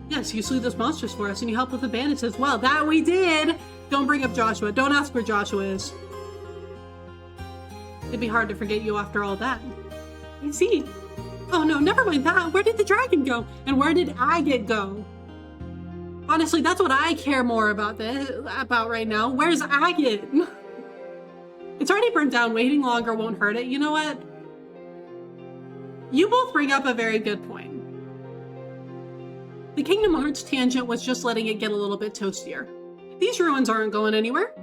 Yes, you slew those monsters for us and you helped with the bandits as well. That we did! Don't bring up Joshua. Don't ask where Joshua is. It'd be hard to forget you after all that. I see. Oh no, never mind that. Where did the dragon go? And where did Agate go? Honestly, that's what I care more about right now. Where's Agate? It's already burned down. Waiting longer won't hurt it. You know what? You both bring up a very good point. The Kingdom Hearts tangent was just letting it get a little bit toastier. These ruins aren't going anywhere.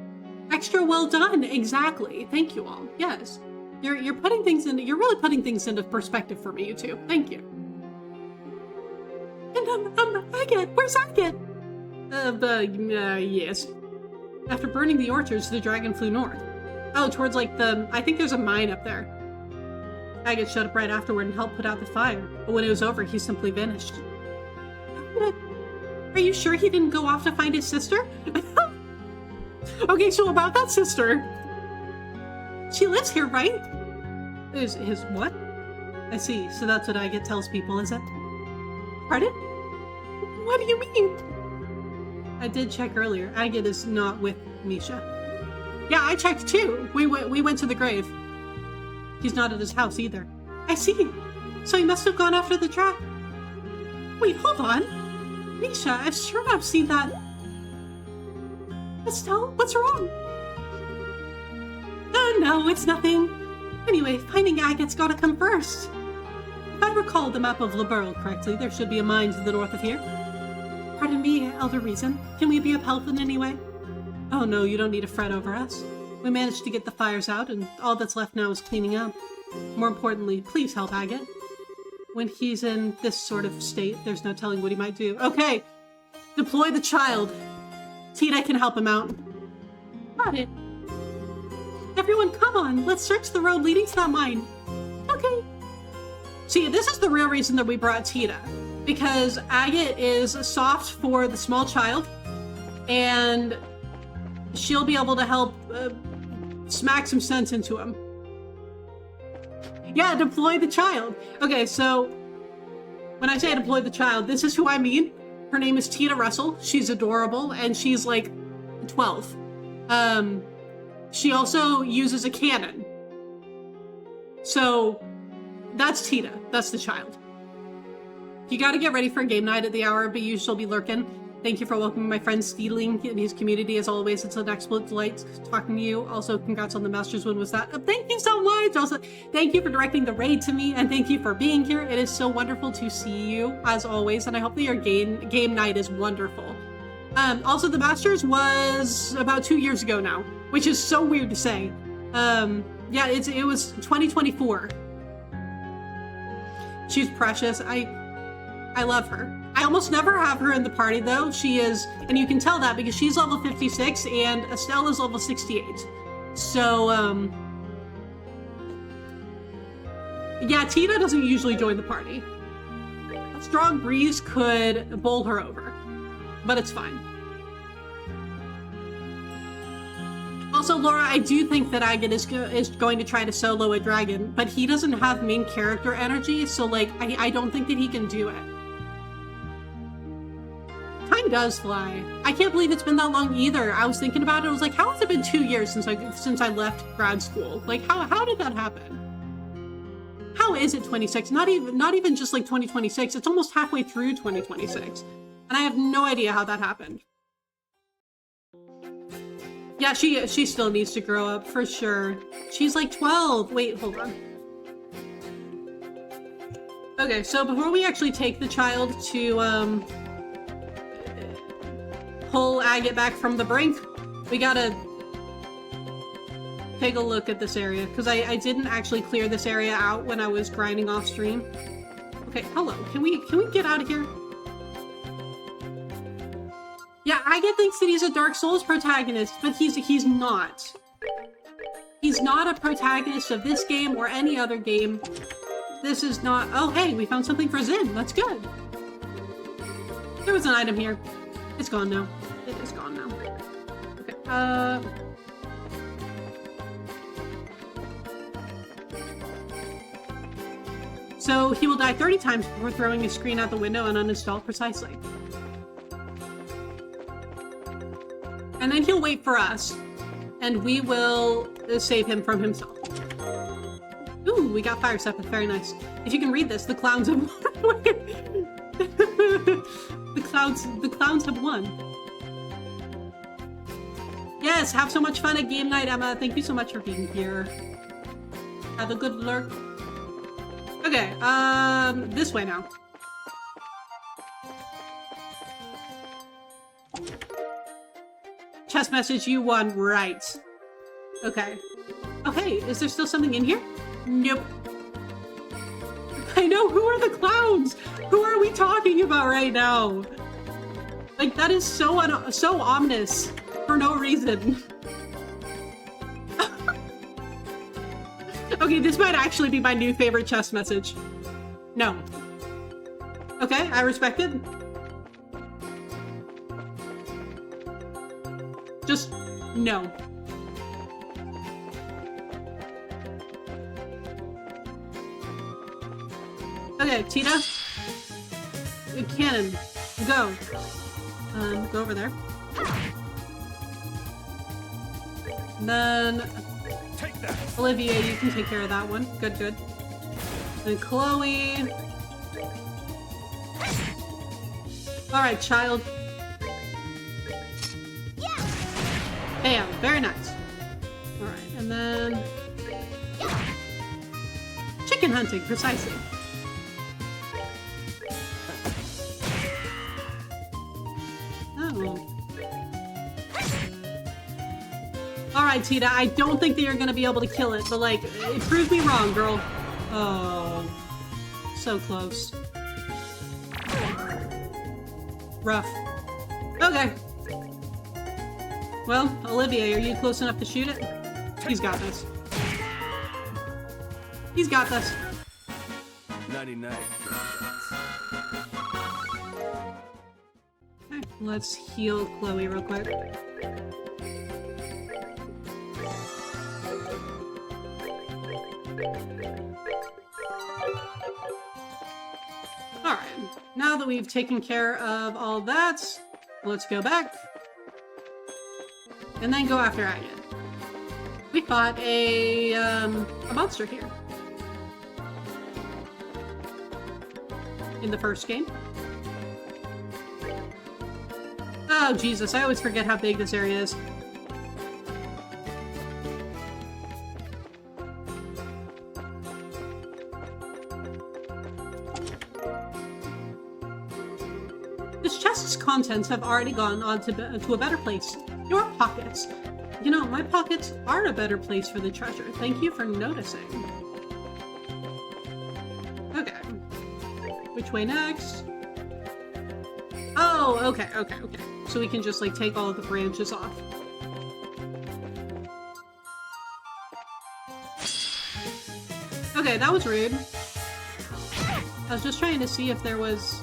Extra well done. Exactly. Thank you all. Yes. You're putting things into, you're really putting things into perspective for me, you two. Thank you. And Agate, where's Agate? Yes. After burning the orchards, the dragon flew north. Oh, towards like I think there's a mine up there. Agate showed up right afterward and helped put out the fire, but when it was over, he simply vanished. Are you sure he didn't go off to find his sister? Okay, so about that sister. She lives here, right? His what? I see, so that's what Agate tells people, is it? Pardon? What do you mean? I did check earlier. Agate is not with Misha. Yeah, I checked too. We went to the grave. He's not at his house either. I see. So he must have gone after the trap. Wait, hold on. Misha, I'm sure I've seen that. Estelle, what's wrong? No, it's nothing. Anyway, finding Agate's gotta come first. If I recall the map of Liberl correctly, there should be a mine to the north of here. pardon me, Elder Reason. Can we be of help in any way? Oh no, you don't need to fret over us. We managed to get the fires out, and all that's left now is cleaning up. More importantly, please help Agate. When he's in this sort of state, there's no telling what he might do. Okay, deploy the child. Tita can help him out. Got it. Everyone, come on. Let's search the road leading to that mine. Okay. See, this is the real reason that we brought Tita. Because Agate is soft for the small child, and she'll be able to help smack some sense into him. Yeah, deploy the child. Okay, so when I say deploy the child, this is who I mean. Her name is Tita Russell. She's adorable, and she's like 12. She also uses a cannon. So that's Tita. That's the child. You gotta get ready for a game night at the hour, but you shall be lurking. Thank you for welcoming my friend Steedling in his community. As always, it's an absolute delight talking to you. Also, congrats on the Masters win. Was that? Thank you so much. Also, thank you for directing the raid to me, and thank you for being here. It is so wonderful to see you, as always, and I hope that your game night is wonderful. Also, the Masters was about 2 years ago now, which is so weird to say. Yeah, it was 2024. She's precious. I love her. I almost never have her in the party though. She is, and you can tell that because she's level 56 and Estelle is level 68. So, yeah, Tita doesn't usually join the party. A strong breeze could bowl her over, but it's fine. Also, Laura, I do think that Agate is going to try to solo a dragon, but he doesn't have main character energy, so like, I don't think that he can do it. Time does fly. I can't believe it's been that long either. I was thinking about it. I was like, how has it been 2 years since I left grad school? Like, how did that happen? How is it 26? Not even just like 2026. It's almost halfway through 2026, and I have no idea how that happened. Yeah, she still needs to grow up for sure. She's like 12. Wait, hold on. Okay, so before we actually take the child to pull Agate back from the brink, we gotta take a look at this area, because I didn't actually clear this area out when I was grinding off stream. Okay, hello. Can we get out of here? Yeah, Agate thinks that he's a Dark Souls protagonist, but he's not. He's not a protagonist of this game or any other game. This is not... Oh, hey, we found something for Zin. That's good. There was an item here. It's gone now. It is gone now. Okay, so he will die 30 times before throwing his screen out the window and uninstall precisely. And then he'll wait for us, and we will save him from himself. Ooh, we got fire stuff. Very nice. If you can read this, the clowns have won. the clowns have won. Yes, have so much fun at game night, Emma. Thank you so much for being here. Have a good lurk. Okay, this way now. Chest message, you won, right. Okay. Oh, hey, is there still something in here? Nope. I know, who are the clowns? Who are we talking about right now? Like, that is so ominous for no reason. Okay, this might actually be my new favorite chest message. No. Okay, I respect it. Just no. Okay, Tita. Cannon, go. Go over there. And then Take that. Olivia, you can take care of that one. Good, good. And Chloe. All right, child. Bam, very nice. All right, and then chicken hunting, precisely. Alright, Tita, I don't think that you're gonna be able to kill it, but like, it proved me wrong, girl. Oh. So close. Rough. Okay. Well, Olivia, are you close enough to shoot it? He's got this. He's got this. 99 kill shots. Okay, let's heal Chloe real quick. Alright, now that we've taken care of all that, let's go back. And then go after Agate. We fought a monster here. In the first game. Oh, Jesus, I always forget how big this area is. This chest's contents have already gone on to a better place. Your pockets. You know, my pockets are a better place for the treasure. Thank you for noticing. Okay. Which way next? Oh, okay. So we can just, like, take all of the branches off. Okay, that was rude. I was just trying to see if there was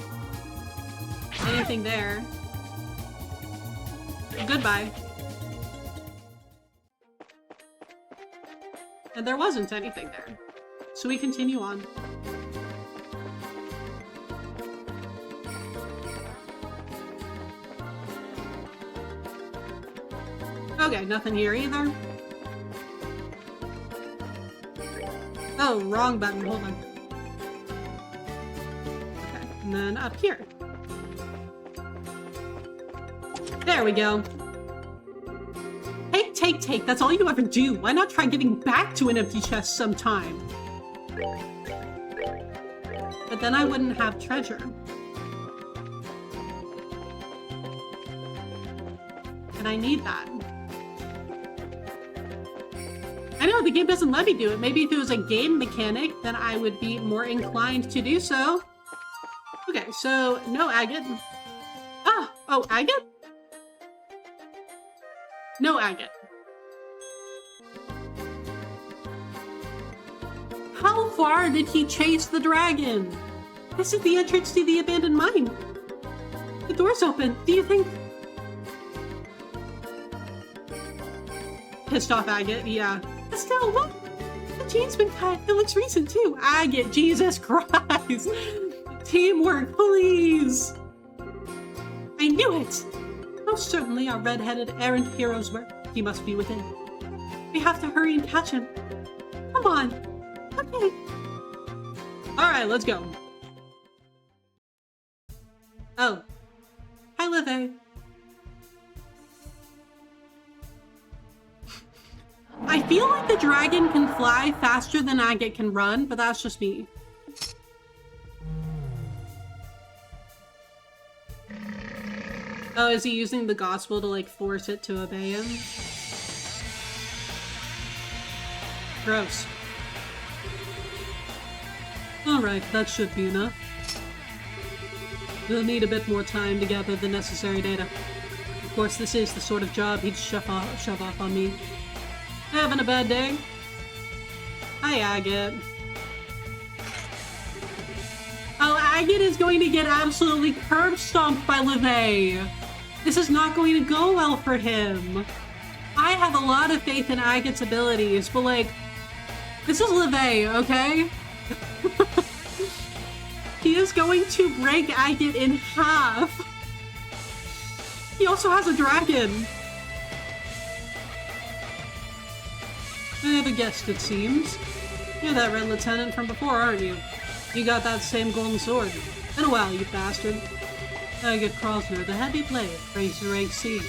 anything there. Goodbye. And there wasn't anything there. So we continue on. Okay, nothing here either. Oh, wrong button. Hold on. Okay, and then up here. There we go. Take. That's all you ever do. Why not try giving back to an empty chest sometime? But then I wouldn't have treasure. And I need that. I know, the game doesn't let me do it. Maybe if it was a game mechanic, then I would be more inclined to do so. Okay, so no agate. Oh, agate? No agate. How far did he chase the dragon? This is the entrance to the abandoned mine. The door's open. Do you think... Pissed off agate, yeah. Estelle, look! The chain's been cut. It looks recent, too. Agate, Jesus Christ! Teamwork, please! I knew it! Most certainly our red-headed errant hero's work. He must be within. We have to hurry and catch him. Come on. Okay. Alright, let's go. Oh. Hi, Livy. I feel like the dragon can fly faster than Agate can run, but that's just me. Oh, is he using the gospel to, like, force it to obey him? Gross. Alright, that should be enough. We'll need a bit more time to gather the necessary data. Of course, this is the sort of job he'd shove off on me. Having a bad day? Hi, Agate. Oh, Agate is going to get absolutely curb stomped by LeVay. This is not going to go well for him. I have a lot of faith in Agate's abilities, but like, this is LeVay, okay? He is going to break Agate in half. He also has a dragon. I have a guest, it seems. You're that Red Lieutenant from before, aren't you? You got that same golden sword. Been a while, you bastard. Agate Krosner, the heavy blade, raised to rank C.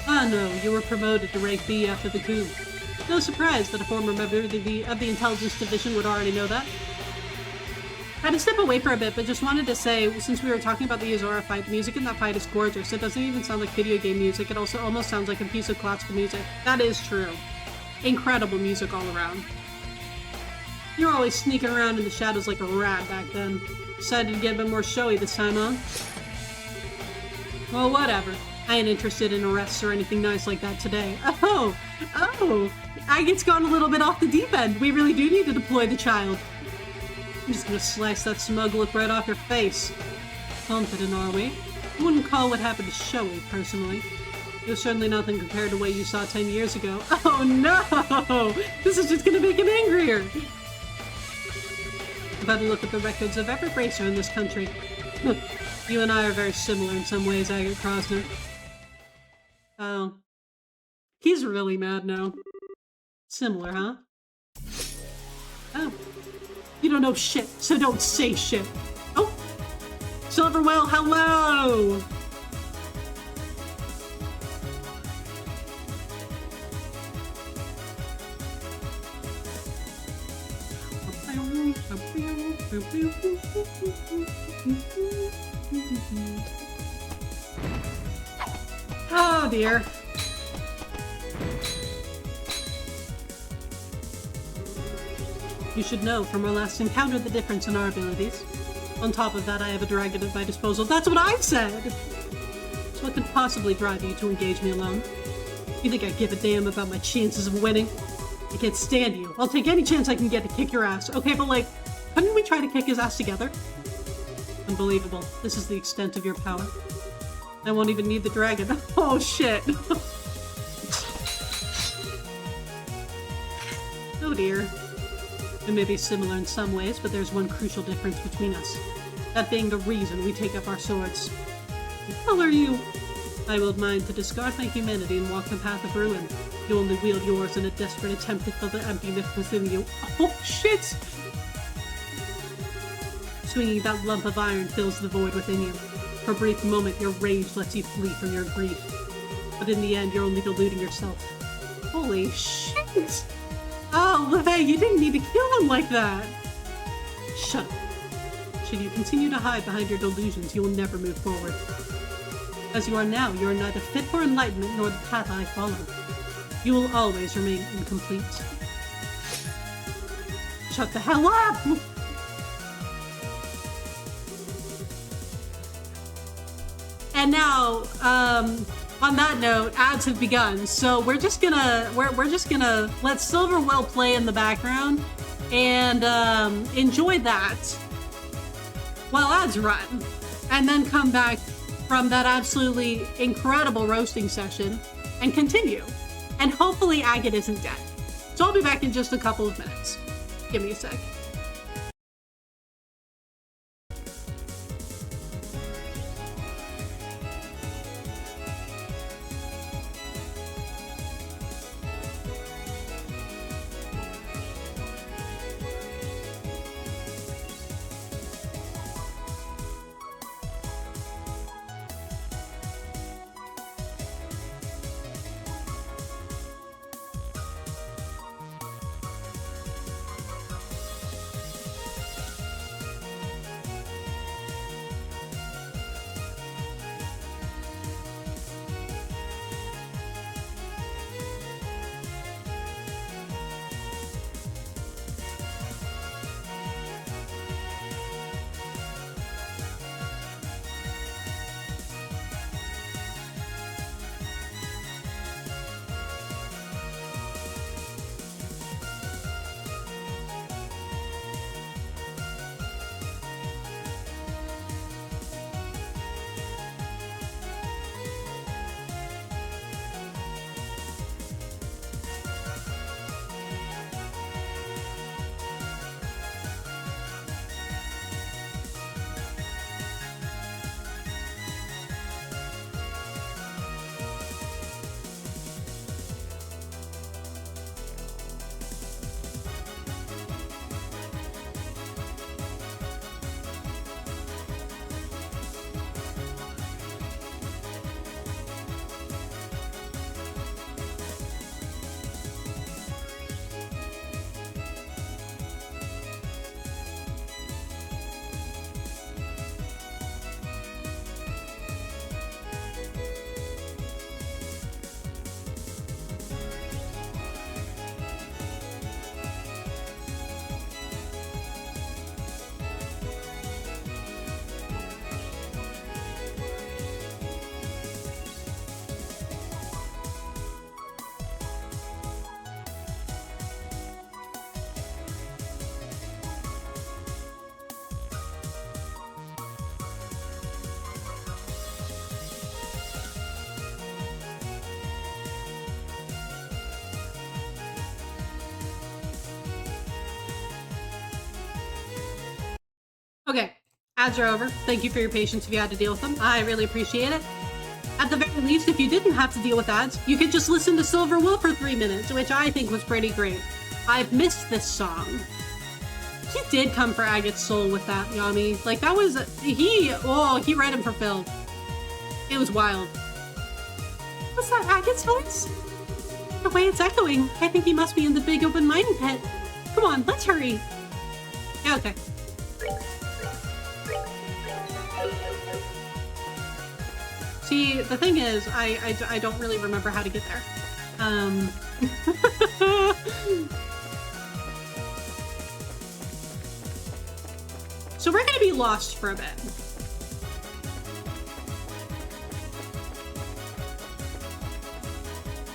Ah no, you were promoted to rank B after the coup. No surprise that a former member of the Intelligence Division would already know that. had to step away for a bit, but just wanted to say, since we were talking about the Yozora fight, the music in that fight is gorgeous. It doesn't even sound like video game music. It also almost sounds like a piece of classical music. That is true. Incredible music all around. You were always sneaking around in the shadows like a rat back then. Decided to get a bit more showy this time, huh? Well, whatever. I ain't interested in arrests or anything nice like that today. Oh! Agate's gone a little bit off the deep end. We really do need to deploy the child. I'm just gonna slice that smug look right off your face. Confident, are we? I wouldn't call what happened showy, personally. It was certainly nothing compared to what you saw 10 years ago. Oh no! This is just gonna make him angrier! I've had a look at the records of every racer in this country. You and I are very similar in some ways, Agate Krosner. Oh. He's really mad now. Similar, huh? Oh. You don't know shit, so don't say shit. Oh! Silverwell, hello! Oh dear. You should know from our last encounter the difference in our abilities. On top of that, I have a dragon at my disposal. That's what I said! So what could possibly drive you to engage me alone? You think I give a damn about my chances of winning? I can't stand you. I'll take any chance I can get to kick your ass. Okay, but like, couldn't we try to kick his ass together? Unbelievable. This is the extent of your power. I won't even need the dragon. Oh shit. Oh dear. We may be similar in some ways, but there's one crucial difference between us. That being the reason we take up our swords. What the hell are you? I willed mine to discard my humanity and walk the path of ruin. You only wield yours in a desperate attempt to fill the emptiness within you. Oh shit! Swinging that lump of iron fills the void within you. For a brief moment, your rage lets you flee from your grief. But in the end, you're only deluding yourself. Holy shit! Oh, LeVay, you didn't need to kill him like that! Shut up. Should you continue to hide behind your delusions, you will never move forward. As you are now, you are neither fit for enlightenment nor the path I follow. You will always remain incomplete. Shut the hell up! And now, on that note, ads have begun. So we're just gonna let Silverwell play in the background and enjoy that while ads run, and then come back from that absolutely incredible roasting session and continue. And hopefully Agate isn't dead. So I'll be back in just a couple of minutes. Give me a sec. Ads are over. Thank you for your patience if you had to deal with them. I really appreciate it. At the very least, if you didn't have to deal with ads, you could just listen to Silver Will for 3 minutes, which I think was pretty great. I've missed this song. He did come for Agate's soul with that, Yami. Like, that was... he read him for Phil. It was wild. What's that, Agate's voice? The way it's echoing, I think he must be in the big open mining pit. Come on, let's hurry. Yeah, okay. See, the thing is, I don't really remember how to get there. So we're gonna be lost for a bit.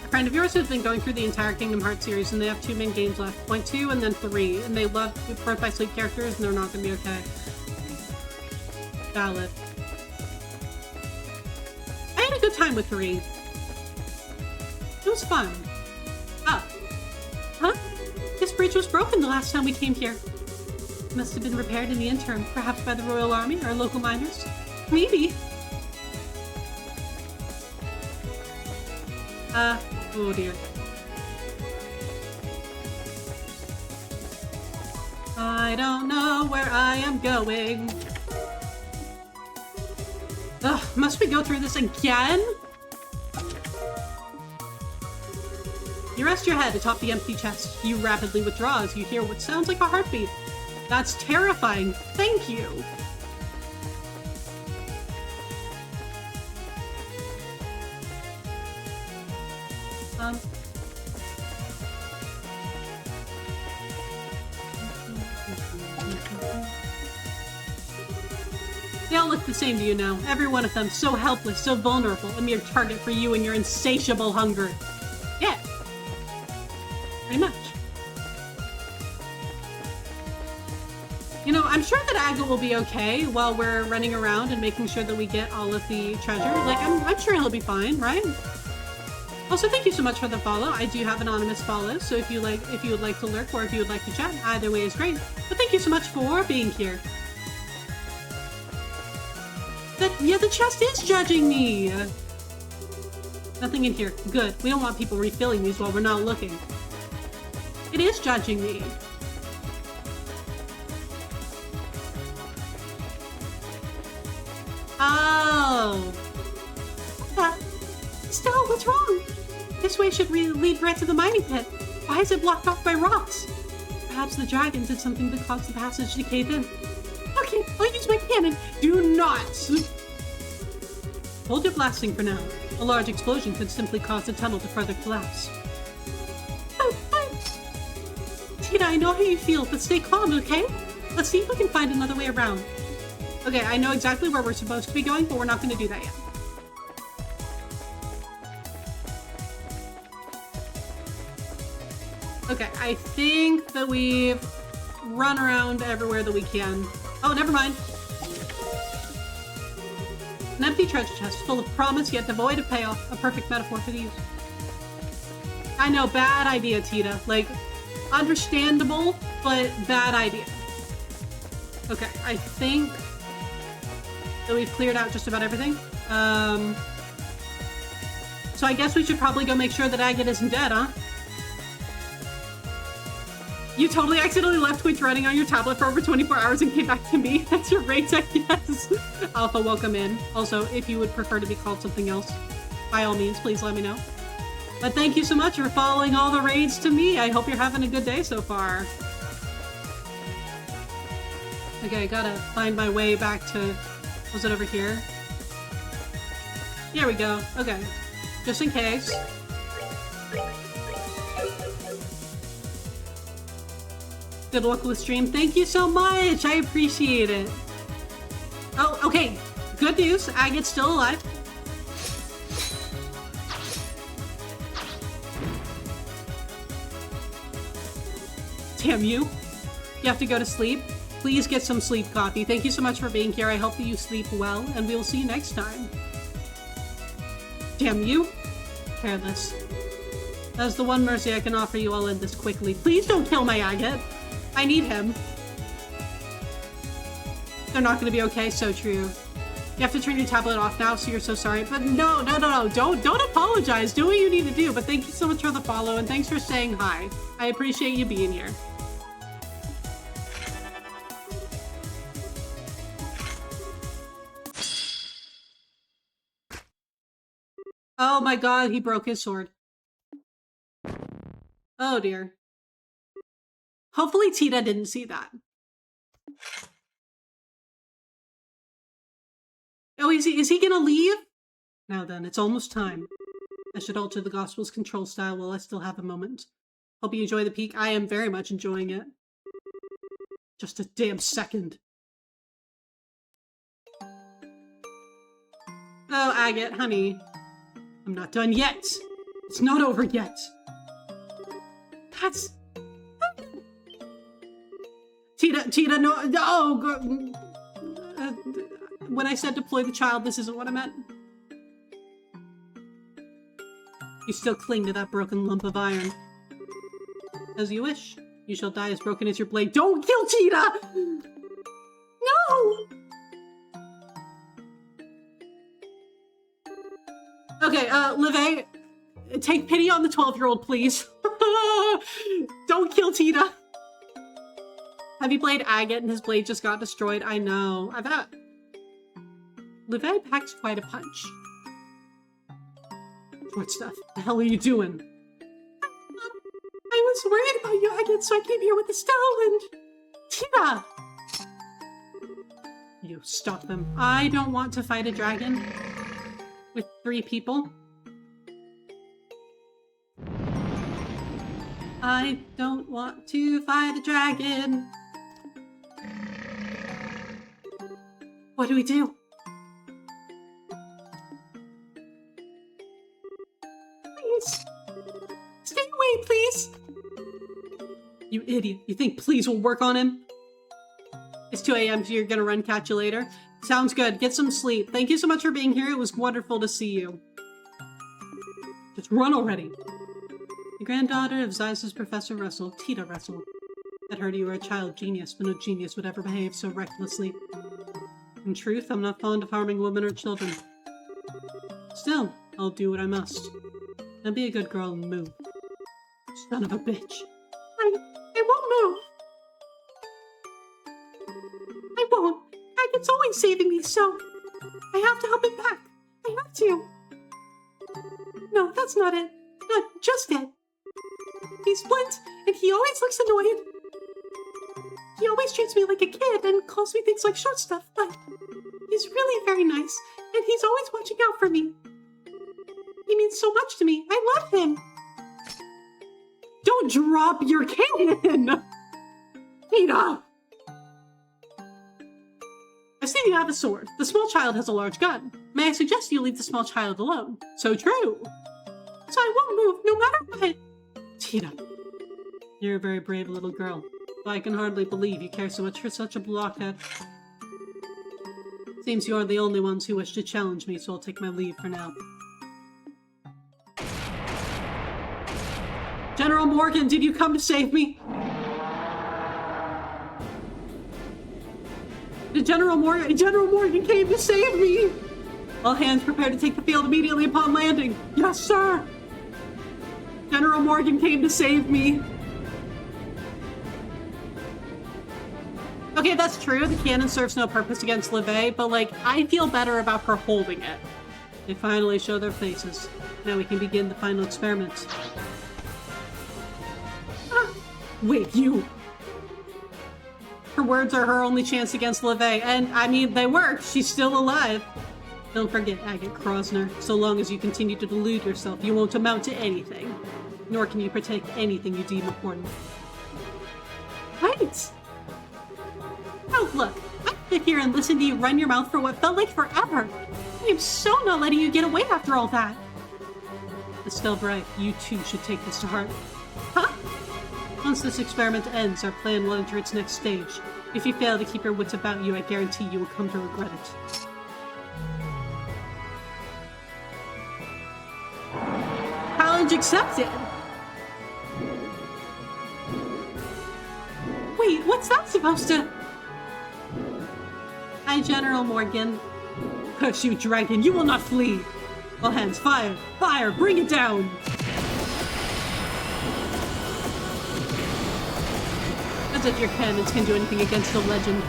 A friend of yours has been going through the entire Kingdom Hearts series, and they have 2 main games left. 2 and then 3, and they love Birth by Sleep characters, and they're not gonna be okay. Valid. I had a good time with 3. It was fun. Ah. Huh? This bridge was broken the last time we came here. It must have been repaired in the interim, perhaps by the Royal Army or local miners. Maybe. Oh dear. I don't know where I am going. Ugh, must we go through this again? You rest your head atop the empty chest. You rapidly withdraw as you hear what sounds like a heartbeat. That's terrifying. Thank you. They all look the same to you now. Every one of them so helpless, so vulnerable, a mere target for you and your insatiable hunger. Yeah. Pretty much. You know, I'm sure that Agate will be okay while we're running around and making sure that we get all of the treasure. Like, I'm sure he'll be fine, right? Also, thank you so much for the follow. I do have anonymous follows, so if you would like to lurk or if you would like to chat, either way is great. But thank you so much for being here. Yeah, the chest is judging me. Nothing in here. Good. We don't want people refilling these while we're not looking. It is judging me. Oh. Stella, what's wrong? This way should lead right to the mining pit. Why is it blocked off by rocks? Perhaps the dragon did something that caused the passage to cave in. Okay, I'll use my cannon. Do not! Hold your blasting for now. A large explosion could simply cause the tunnel to further collapse. Oh, Tina, I know how you feel, but stay calm, okay? Let's see if we can find another way around. Okay, I know exactly where we're supposed to be going, but we're not going to do that yet. Okay, I think that we've run around everywhere that we can. Oh, never mind. An empty treasure chest full of promise yet devoid of payoff. A perfect metaphor for these. I know, bad idea, Tita. Like, understandable, but bad idea. Okay, I think that we've cleared out just about everything. So I guess we should probably go make sure that Agate isn't dead, huh? You totally accidentally left Twitch running on your tablet for over 24 hours and came back to me. That's your rate, I guess. Alpha, welcome in. Also, if you would prefer to be called something else, by all means, please let me know. But thank you so much for following all the raids to me. I hope you're having a good day so far. Okay, I gotta find my way back to... Was it over here? Here we go. Okay. Just in case. Good luck with stream. Thank you so much. I appreciate it. Oh, okay. Good news. Agate's still alive. Damn you. You have to go to sleep. Please get some sleep, Coffee. Thank you so much for being here. I hope that you sleep well, and we will see you next time. Damn you. Careless. That's the one mercy I can offer you. I'll end this quickly. Please don't kill my Agate. I need him. they're not gonna be okay. So true. You have to turn your tablet off now, so you're so sorry. But no. Don't apologize. Do what you need to do. But thank you so much for the follow, and thanks for saying hi. I appreciate you being here. Oh my god, he broke his sword. Oh dear. Hopefully Tita didn't see that. Oh, is he gonna leave? Now then, it's almost time. I should alter the Gospel's control style while I still have a moment. Hope you enjoy the peak. I am very much enjoying it. Just a damn second. Oh, Agate, honey. I'm not done yet. It's not over yet. That's... Tita, no, when I said deploy the child, this isn't what I meant. You still cling to that broken lump of iron. As you wish. You shall die as broken as your blade. Don't kill Tita! No! Okay, Livay, take pity on the 12-year-old, please. Don't kill Tita. Have you played Agate and his blade just got destroyed? I know. I bet. Livay packs quite a punch. Short stuff. The hell are you doing? I was worried about you, Agate, so I came here with the stone and... Tita! You stop them. I don't want to fight a dragon with 3 people. I don't want to fight a dragon. What do we do? Please. Stay away, please. You idiot. You think please will work on him? It's 2 a.m. so you're gonna run catch you later. Sounds good. Get some sleep. Thank you so much for being here. It was wonderful to see you. Just run already. The granddaughter of Zeiss' Professor Russell, Tita Russell. I'd heard you were a child genius, but no genius would ever behave so recklessly. In truth, I'm not fond of harming women or children. Still, I'll do what I must. Now be a good girl and move. Son of a bitch. I won't move. I won't. Agate's always saving me, so I have to help him back. I have to. No, that's not it. Not just it. He's blunt, and he always looks annoyed. He always treats me like a kid and calls me things like short stuff, but he's really very nice, and he's always watching out for me. He means so much to me. I love him. Don't drop your cannon! Tita! I see you have a sword. The small child has a large gun. May I suggest you leave the small child alone? So true. So I won't move, no matter what. Tita, you're a very brave little girl, but I can hardly believe you care so much for such a blockhead. Seems you are the only ones who wish to challenge me, so I'll take my leave for now. General Morgan, did you come to save me? General Morgan came to save me! All hands prepare to take the field immediately upon landing. Yes, sir! General Morgan came to save me. Okay, that's true. The cannon serves no purpose against Livay, but, like, I feel better about her holding it. They finally show their faces. Now we can begin the final experiment. Ah, wait, you! Her words are her only chance against Livay, and, I mean, they worked. She's still alive. Don't forget, Agate Krosner. So long as you continue to delude yourself, you won't amount to anything. Nor can you protect anything you deem important. Right! Oh, look. I sit here and listen to you run your mouth for what felt like forever. I am so not letting you get away after all that. Estelle Bright, you too should take this to heart. Huh? Once this experiment ends, our plan will enter its next stage. If you fail to keep your wits about you, I guarantee you will come to regret it. Challenge accepted! Wait, what's that supposed to... Hi, General Morgan. Curse you, dragon, you will not flee! All hands, fire! Fire! Bring it down! As if your cannons can do anything against the legend.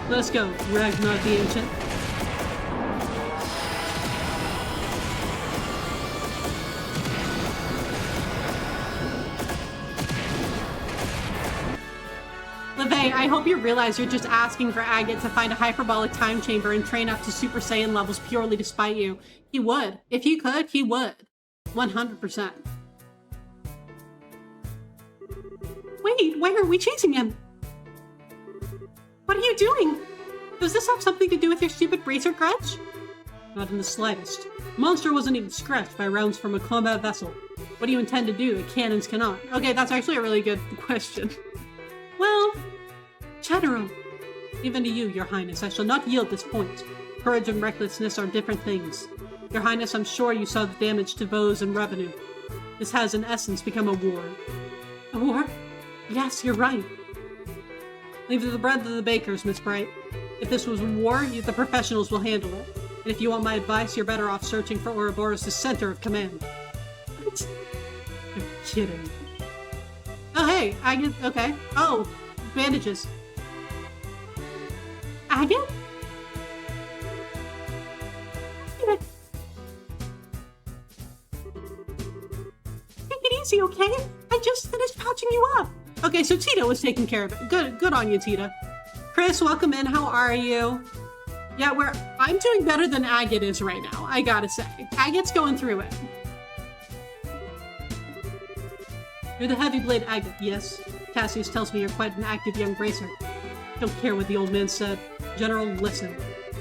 Let us go, Ragnar the Ancient. LeVay, I hope you realize you're just asking for Agate to find a hyperbolic time chamber and train up to Super Saiyan levels purely to spite you. He would. If he could, he would. 100%. Wait, where are we chasing him? What are you doing? Does this have something to do with your stupid bracer grudge? Not in the slightest. The monster wasn't even scratched by rounds from a combat vessel. What do you intend to do that cannons cannot? Okay, that's actually a really good question. Well, General. Even to you, Your Highness, I shall not yield this point. Courage and recklessness are different things. Your Highness, I'm sure you saw the damage to bows and revenue. This has, in essence, become a war. A war? Yes, you're right. Leave the bread to the bakers, Miss Bright. If this was a war, the professionals will handle it. And if you want my advice, you're better off searching for Ouroboros' center of command. What? You're kidding. Oh, hey, Agate, okay. Oh, bandages. Agate? Take it easy, okay? I just finished patching you up. Okay, so Tita was taking care of it. Good on you, Tita. Chris, welcome in. How are you? Yeah, I'm doing better than Agate is right now, I gotta say. Agate's going through it. You're the heavy blade Agate, yes. Cassius tells me you're quite an active young bracer. Don't care what the old man said. General, listen.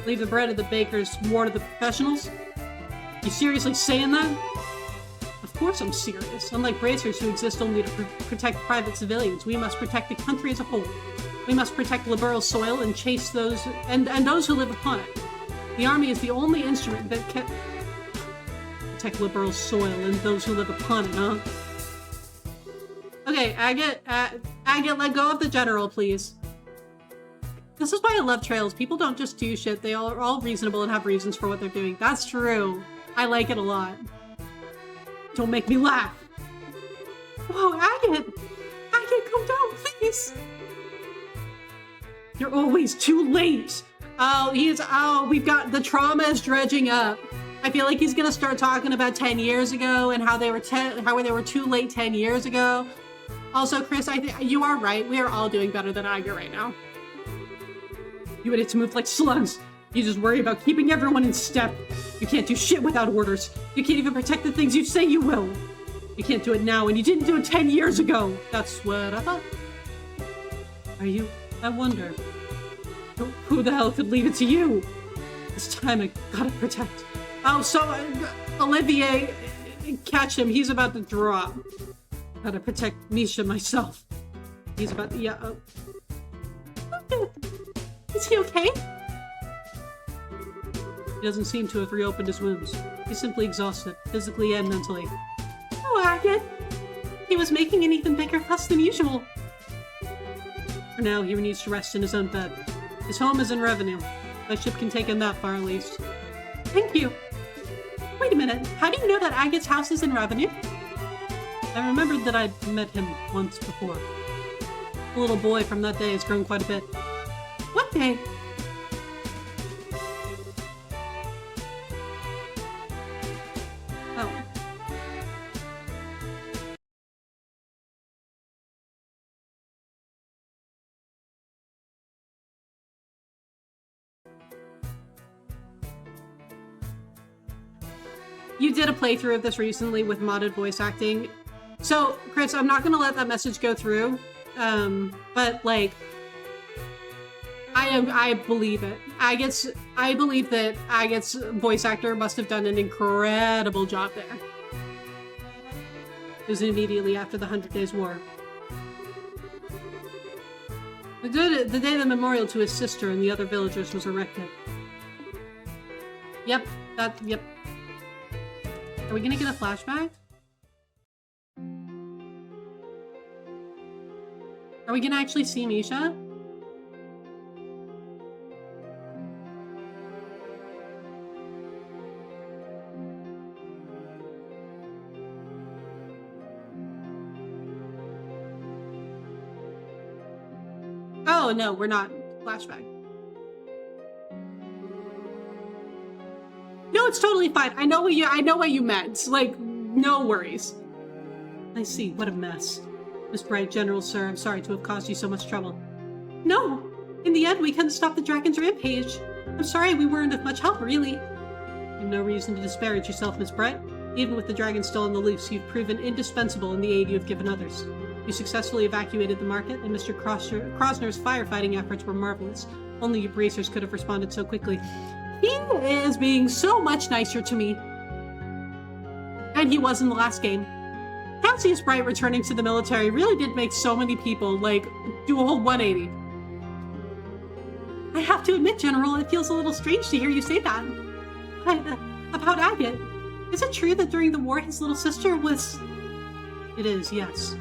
Leave the bread at the bakers, war to the professionals? You seriously saying that? Of course I'm serious. Unlike bracers who exist only to protect private civilians, we must protect the country as a whole. We must protect Liberal's soil and chase those and those who live upon it. The army is the only instrument that can protect Liberal's soil and those who live upon it, huh? Okay, Agate, let go of the general, please. This is why I love trails. People don't just do shit. They are all reasonable and have reasons for what they're doing. That's true. I like it a lot. Don't make me laugh. Whoa, Agate! Agate, calm down, please! You're always too late! We've got, the trauma is dredging up. I feel like he's gonna start talking about 10 years ago and how they were too late 10 years ago. Also, Chris, I think you are right. We are all doing better than Agate right now. You idiots move like slugs. You just worry about keeping everyone in step. You can't do shit without orders. You can't even protect the things you say you will. You can't do it now, and you didn't do it 10 years ago. That's what I thought. Are you? I wonder. Who the hell could leave it to you? This time I gotta protect. Oh, so Olivier, catch him. He's about to drop. Gotta protect Misha myself. He's about to, yeah. Is he okay? He doesn't seem to have reopened his wounds. He's simply exhausted, physically and mentally. Oh, Agate! He was making an even bigger fuss than usual. For now, he needs to rest in his own bed. His home is in Revenue. My ship can take him that far, at least. Thank you. Wait a minute. How do you know that Agate's house is in Revenue? I remembered that I'd met him once before. The little boy from that day has grown quite a bit. What day? Oh. You did a playthrough of this recently with modded voice acting. So, Chris, I'm not gonna let that message go through. But like, I believe it. I believe that Agate's voice actor must have done an incredible job there. It was immediately after the 100 Days War. The day the memorial to his sister and the other villagers was erected. Yep. Are we gonna get a flashback? Are we gonna actually see Misha? Oh, no, we're not. Flashback. No, it's totally fine. I know what you meant. Like, no worries. I see. What a mess. Miss Bright, General Sir, I'm sorry to have caused you so much trouble. No! In the end, we couldn't stop the dragon's rampage. I'm sorry we weren't of much help, really. You've no reason to disparage yourself, Miss Bright. Even with the dragon still on the loose, you've proven indispensable in the aid you have given others. You successfully evacuated the market, and Mr. Krosner's firefighting efforts were marvelous. Only you bracers could have responded so quickly. He is being so much nicer to me. And he was in the last game. Cassius Bright returning to the military really did make so many people, like, do a whole 180. I have to admit, General, it feels a little strange to hear you say that. About Agate. Is it true that during the war his little sister was... It is, yes.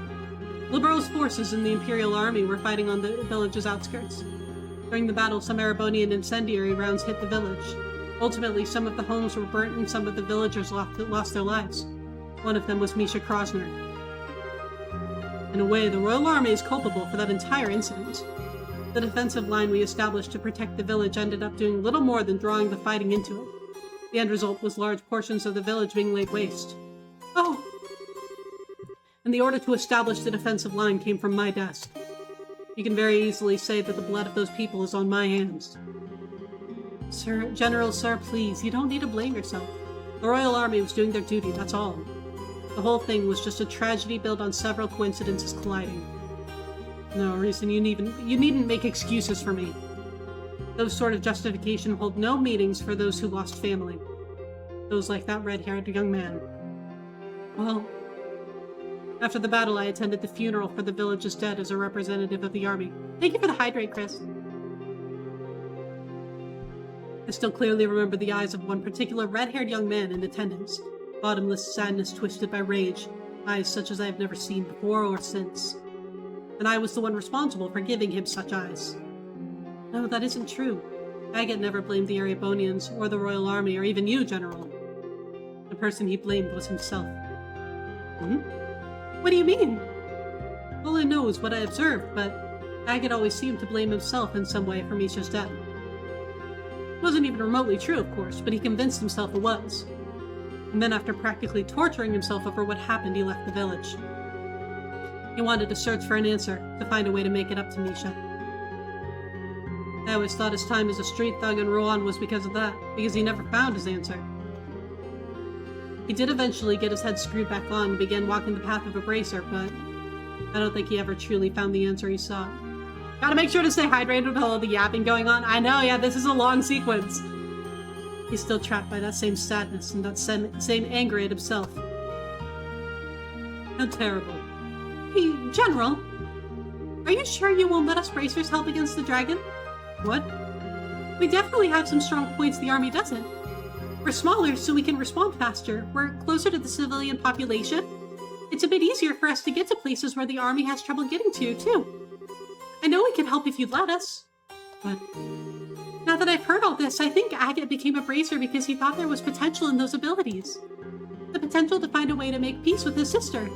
Liberos forces in the Imperial Army were fighting on the village's outskirts. During the battle, some Erebonian incendiary rounds hit the village. Ultimately, some of the homes were burnt and some of the villagers lost their lives. One of them was Misha Krosner. In a way, the Royal Army is culpable for that entire incident. The defensive line we established to protect the village ended up doing little more than drawing the fighting into it. The end result was large portions of the village being laid waste. Oh! And the order to establish the defensive line came from my desk. You can very easily say that the blood of those people is on my hands. General, sir, please, you don't need to blame yourself. The Royal Army was doing their duty, that's all. The whole thing was just a tragedy built on several coincidences colliding. No reason you needn't make excuses for me. Those sort of justification hold no meanings for those who lost family. Those like that red-haired young man. Well, after the battle, I attended the funeral for the village's dead as a representative of the army. Thank you for the hydrate, Chris. I still clearly remember the eyes of one particular red-haired young man in attendance. Bottomless sadness twisted by rage, eyes such as I have never seen before or since. And I was the one responsible for giving him such eyes. No, that isn't true. Agate never blamed the Erebonians, or the Royal Army, or even you, General. The person he blamed was himself. What do you mean? All I know is what I observed, but Agate always seemed to blame himself in some way for Misha's death. It wasn't even remotely true, of course, but he convinced himself it was. And then after practically torturing himself over what happened, he left the village. He wanted to search for an answer, to find a way to make it up to Misha. I always thought his time as a street thug in Rouen was because of that, because he never found his answer. He did eventually get his head screwed back on and began walking the path of a bracer, but I don't think he ever truly found the answer he sought. Gotta make sure to stay hydrated with all the yapping going on. I know, yeah, this is a long sequence. He's still trapped by that same sadness and that same anger at himself. How terrible. Hey, General, are you sure you won't let us bracers help against the dragon? What? We definitely have some strong points the army doesn't. We're smaller, so we can respond faster. We're closer to the civilian population. It's a bit easier for us to get to places where the army has trouble getting to, too. I know we can help if you'd let us. But now that I've heard all this, I think Agate became a bracer because he thought there was potential in those abilities. The potential to find a way to make peace with his sister.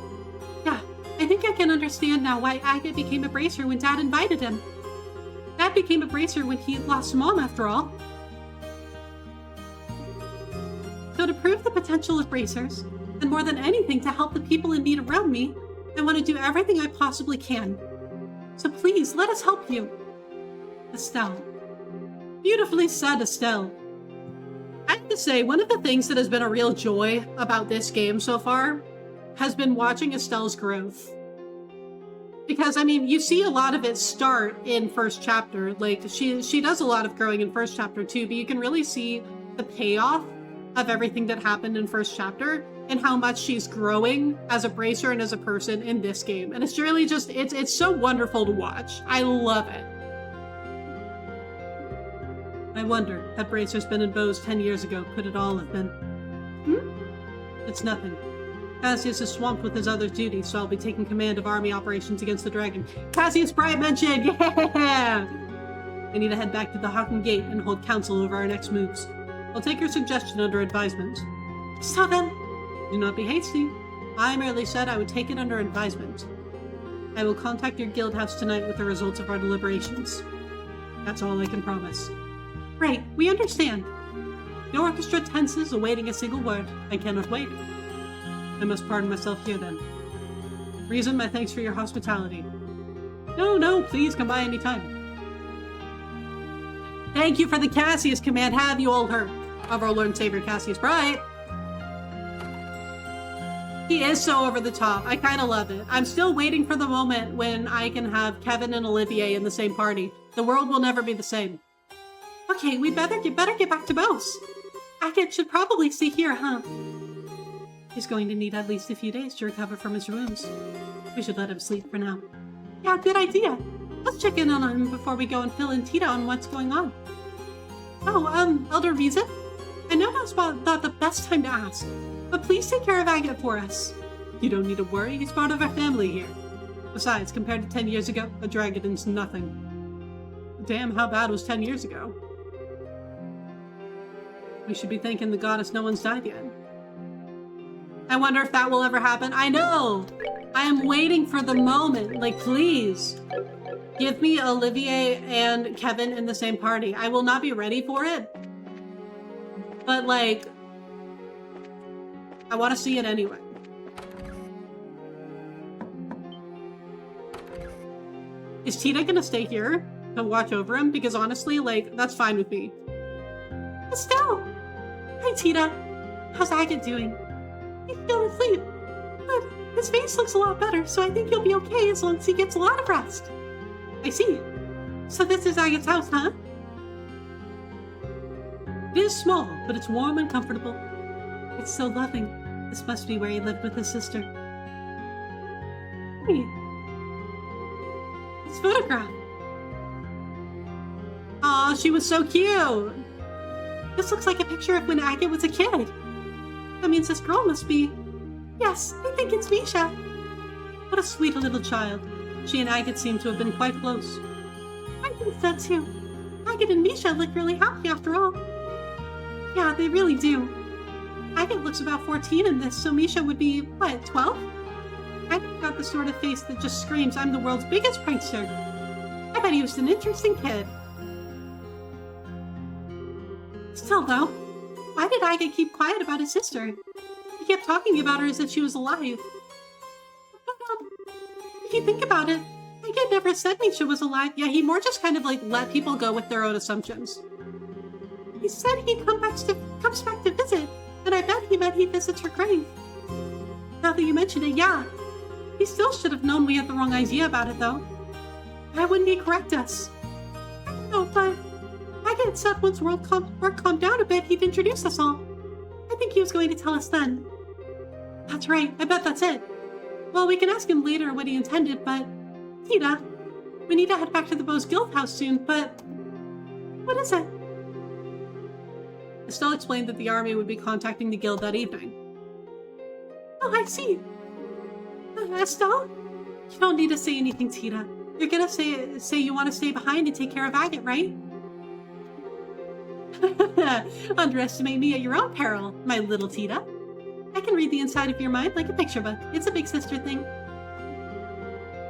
Yeah, I think I can understand now why Agate became a bracer when Dad invited him. Dad became a bracer when he lost Mom, after all. So to prove the potential of bracers, and more than anything to help the people in need around me, I want to do everything I possibly can. So please, let us help you. Estelle. Beautifully said, Estelle. I have to say, one of the things that has been a real joy about this game so far has been watching Estelle's growth. Because, I mean, you see a lot of it start in first chapter. Like, she does a lot of growing in first chapter too, but you can really see the payoff of everything that happened in first chapter and how much she's growing as a bracer and as a person in this game. And it's really just, it's so wonderful to watch. I love it. I wonder, had bracers been in bows 10 years ago, could it all have been? It's nothing. Cassius is swamped with his other duties, so I'll be taking command of army operations against the dragon. Cassius Bright mentioned! Yeah! I need to head back to the Hawken Gate and hold council over our next moves. I'll take your suggestion under advisement. So then, do not be hasty. I merely said I would take it under advisement. I will contact your guild house tonight with the results of our deliberations. That's all I can promise. Right, we understand. The orchestra tenses, awaiting a single word. I cannot wait. I must pardon myself here then. Reason, my thanks for your hospitality. No, please come by anytime. Thank you for the Cassius command. Have you all heard of our Lord and Savior Cassius Bright? He is so over the top. I kind of love it. I'm still waiting for the moment when I can have Kevin and Olivier in the same party. The world will never be the same. Okay, we better get back to Bose. Agate should probably stay here, huh? He's going to need at least a few days to recover from his wounds. We should let him sleep for now. Yeah, good idea. Let's check in on him before we go and fill in Tita on what's going on. Oh, Elder Riza? I know now's not the best time to ask, but please take care of Agate for us. You don't need to worry, he's part of our family here. Besides, compared to 10 years ago, a dragon's nothing. Damn, how bad was 10 years ago? We should be thanking the goddess no one's died yet. I wonder if that will ever happen. I know! I am waiting for the moment. Like, please. Give me Olivier and Kevin in the same party. I will not be ready for it. But, like, I want to see it anyway. Is Tita gonna stay here to watch over him? Because honestly, like, that's fine with me. Estelle! Hi, Tita. How's Agate doing? He's still asleep, but his face looks a lot better, so I think he'll be okay as long as he gets a lot of rest. I see. So this is Agate's house, huh? It is small, but it's warm and comfortable. It's so loving. This must be where he lived with his sister. Hey. This photograph. Aw, she was so cute. This looks like a picture of when Agate was a kid. That means this girl must be... Yes, I think it's Misha. What a sweet little child. She and Agate seem to have been quite close. I think so too. Agate and Misha look really happy after all. Yeah, they really do. Agate looks about 14 in this, so Misha would be, what, 12? Agate got the sort of face that just screams, I'm the world's biggest prankster. I bet he was an interesting kid. Still though, why did Agate keep quiet about his sister? He kept talking about her as if she was alive. But, if you think about it, Agate never said Misha was alive. Yeah, he more just kind of like let people go with their own assumptions. He said he comes back to visit, and I bet he meant he visits her grave. Now that you mention it, yeah. He still should have known we had the wrong idea about it, though. Why wouldn't he correct us? I don't know, but Agate said once work calmed down a bit, he'd introduce us all. I think he was going to tell us then. That's right, I bet that's it. Well, we can ask him later what he intended, but... Tita, we need to head back to the Bose Guild house soon, but... What is it? Estelle explained that the army would be contacting the guild that evening. Oh, I see. Estelle? You don't need to say anything, Tita. You're gonna say you want to stay behind and take care of Agate, right? Underestimate me at your own peril, my little Tita. I can read the inside of your mind like a picture book. It's a big sister thing.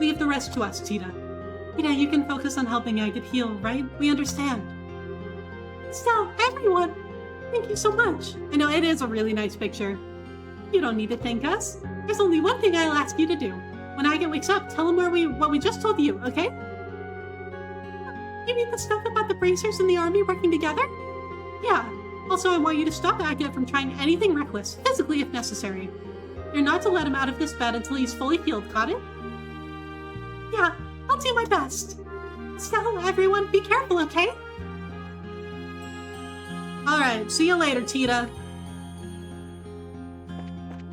Leave the rest to us, Tita. Tita, you can focus on helping Agate heal, right? We understand. Estelle, everyone! Thank you so much. I know, it is a really nice picture. You don't need to thank us. There's only one thing I'll ask you to do. When Agate wakes up, tell him what we just told you, okay? You mean the stuff about the bracers and the army working together? Yeah. Also, I want you to stop Agate from trying anything reckless, physically if necessary. You're not to let him out of this bed until he's fully healed, got it? Yeah, I'll do my best. So, everyone, be careful, okay? Alright, see you later, Tita.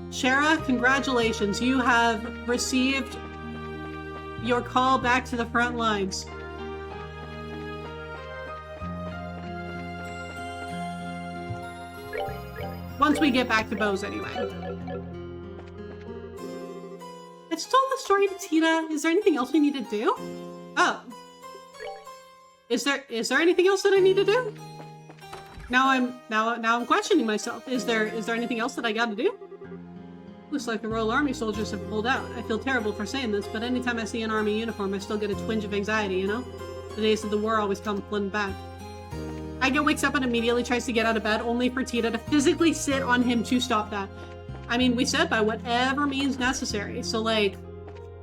Shara, congratulations. You have received your call back to the front lines. Once we get back to Bose, anyway. I just told the story to Tita. Is there anything else we need to do? Oh. Is there anything else that I need to do? Now I'm questioning myself. Is there anything else that I gotta do? Looks like the Royal Army soldiers have pulled out. I feel terrible for saying this, but anytime I see an army uniform, I still get a twinge of anxiety, you know? The days of the war always come flooding back. Aiga wakes up and immediately tries to get out of bed, only for Tita to physically sit on him to stop that. I mean, we said by whatever means necessary, so like,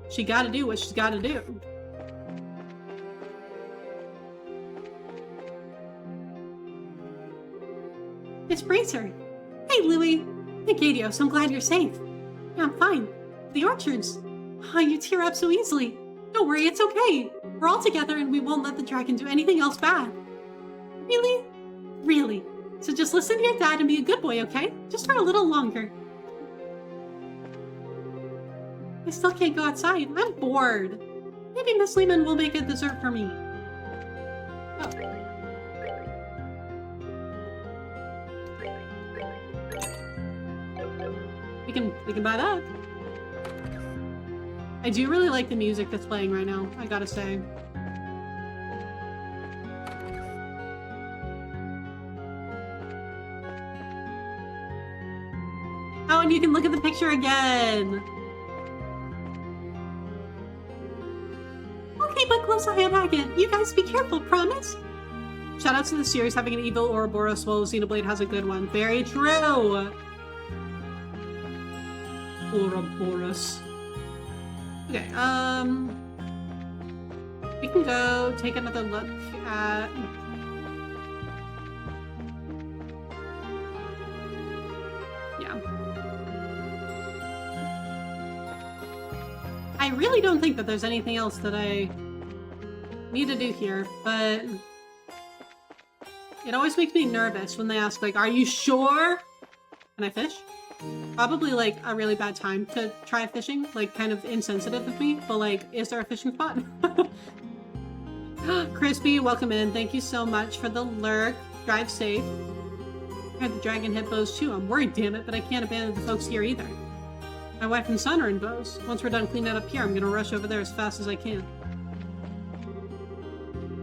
she gotta do what she's gotta do. It's Bracer. Hey, Louie. Hey, Gadios, I'm glad you're safe. Yeah, I'm fine. The orchards. You tear up so easily. Don't worry, it's okay. We're all together and we won't let the dragon do anything else bad. Really? Really. So just listen to your dad and be a good boy, okay? Just for a little longer. I still can't go outside. I'm bored. Maybe Miss Lehman will make a dessert for me. Oh. We can buy that. I do really like the music that's playing right now, I gotta say. Oh, and you can look at the picture again. Okay, but close eye on Agate. You guys be careful, promise? Shoutouts to the series having an evil Ouroboros while Xenoblade has a good one. Very true. Ouroboros. Okay, we can go take another look at... Yeah. I really don't think that there's anything else that I need to do here, but it always makes me nervous when they ask, like, are you sure? Can I fish? Probably, like, a really bad time to try fishing. Like, kind of insensitive of me, but, like, is there a fishing spot? Crispy, welcome in. Thank you so much for the lurk. Drive safe. I heard the dragon hit Bose too. I'm worried, damn it, but I can't abandon the folks here either. My wife and son are in Bose. Once we're done cleaning up here, I'm gonna rush over there as fast as I can.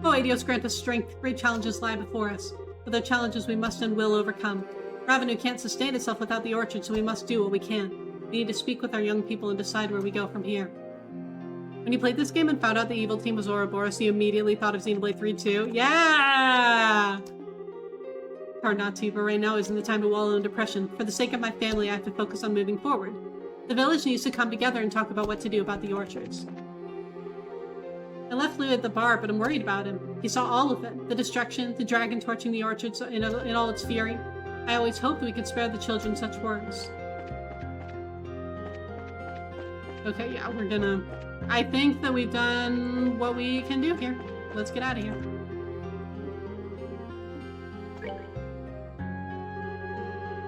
Oh, Adios, grant us strength. Great challenges lie before us. But they're challenges we must and will overcome. Ravenou can't sustain itself without the orchard, so we must do what we can. We need to speak with our young people and decide where we go from here. When you played this game and found out the evil team was Ouroboros, you immediately thought of Xenoblade 3 too? Yeah! Hard not to, but right now isn't the time to wallow in depression. For the sake of my family, I have to focus on moving forward. The village needs to come together and talk about what to do about the orchards. I left Lou at the bar, but I'm worried about him. He saw all of it. The destruction, the dragon torching the orchards in all its fury. I always hoped we could spare the children such words. Okay, yeah, we're gonna... I think that we've done what we can do here. Let's get out of here.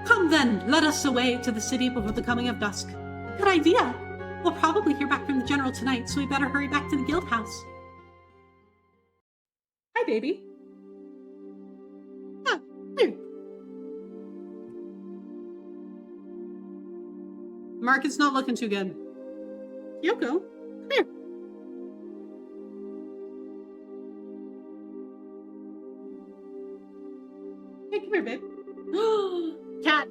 Come then, let us away to the city before the coming of dusk. Good idea! We'll probably hear back from the general tonight, so we better hurry back to the guild house. Hi, baby. Ah, here. Market's not looking too good. Yoko, come here. Hey, come here, babe. Cat.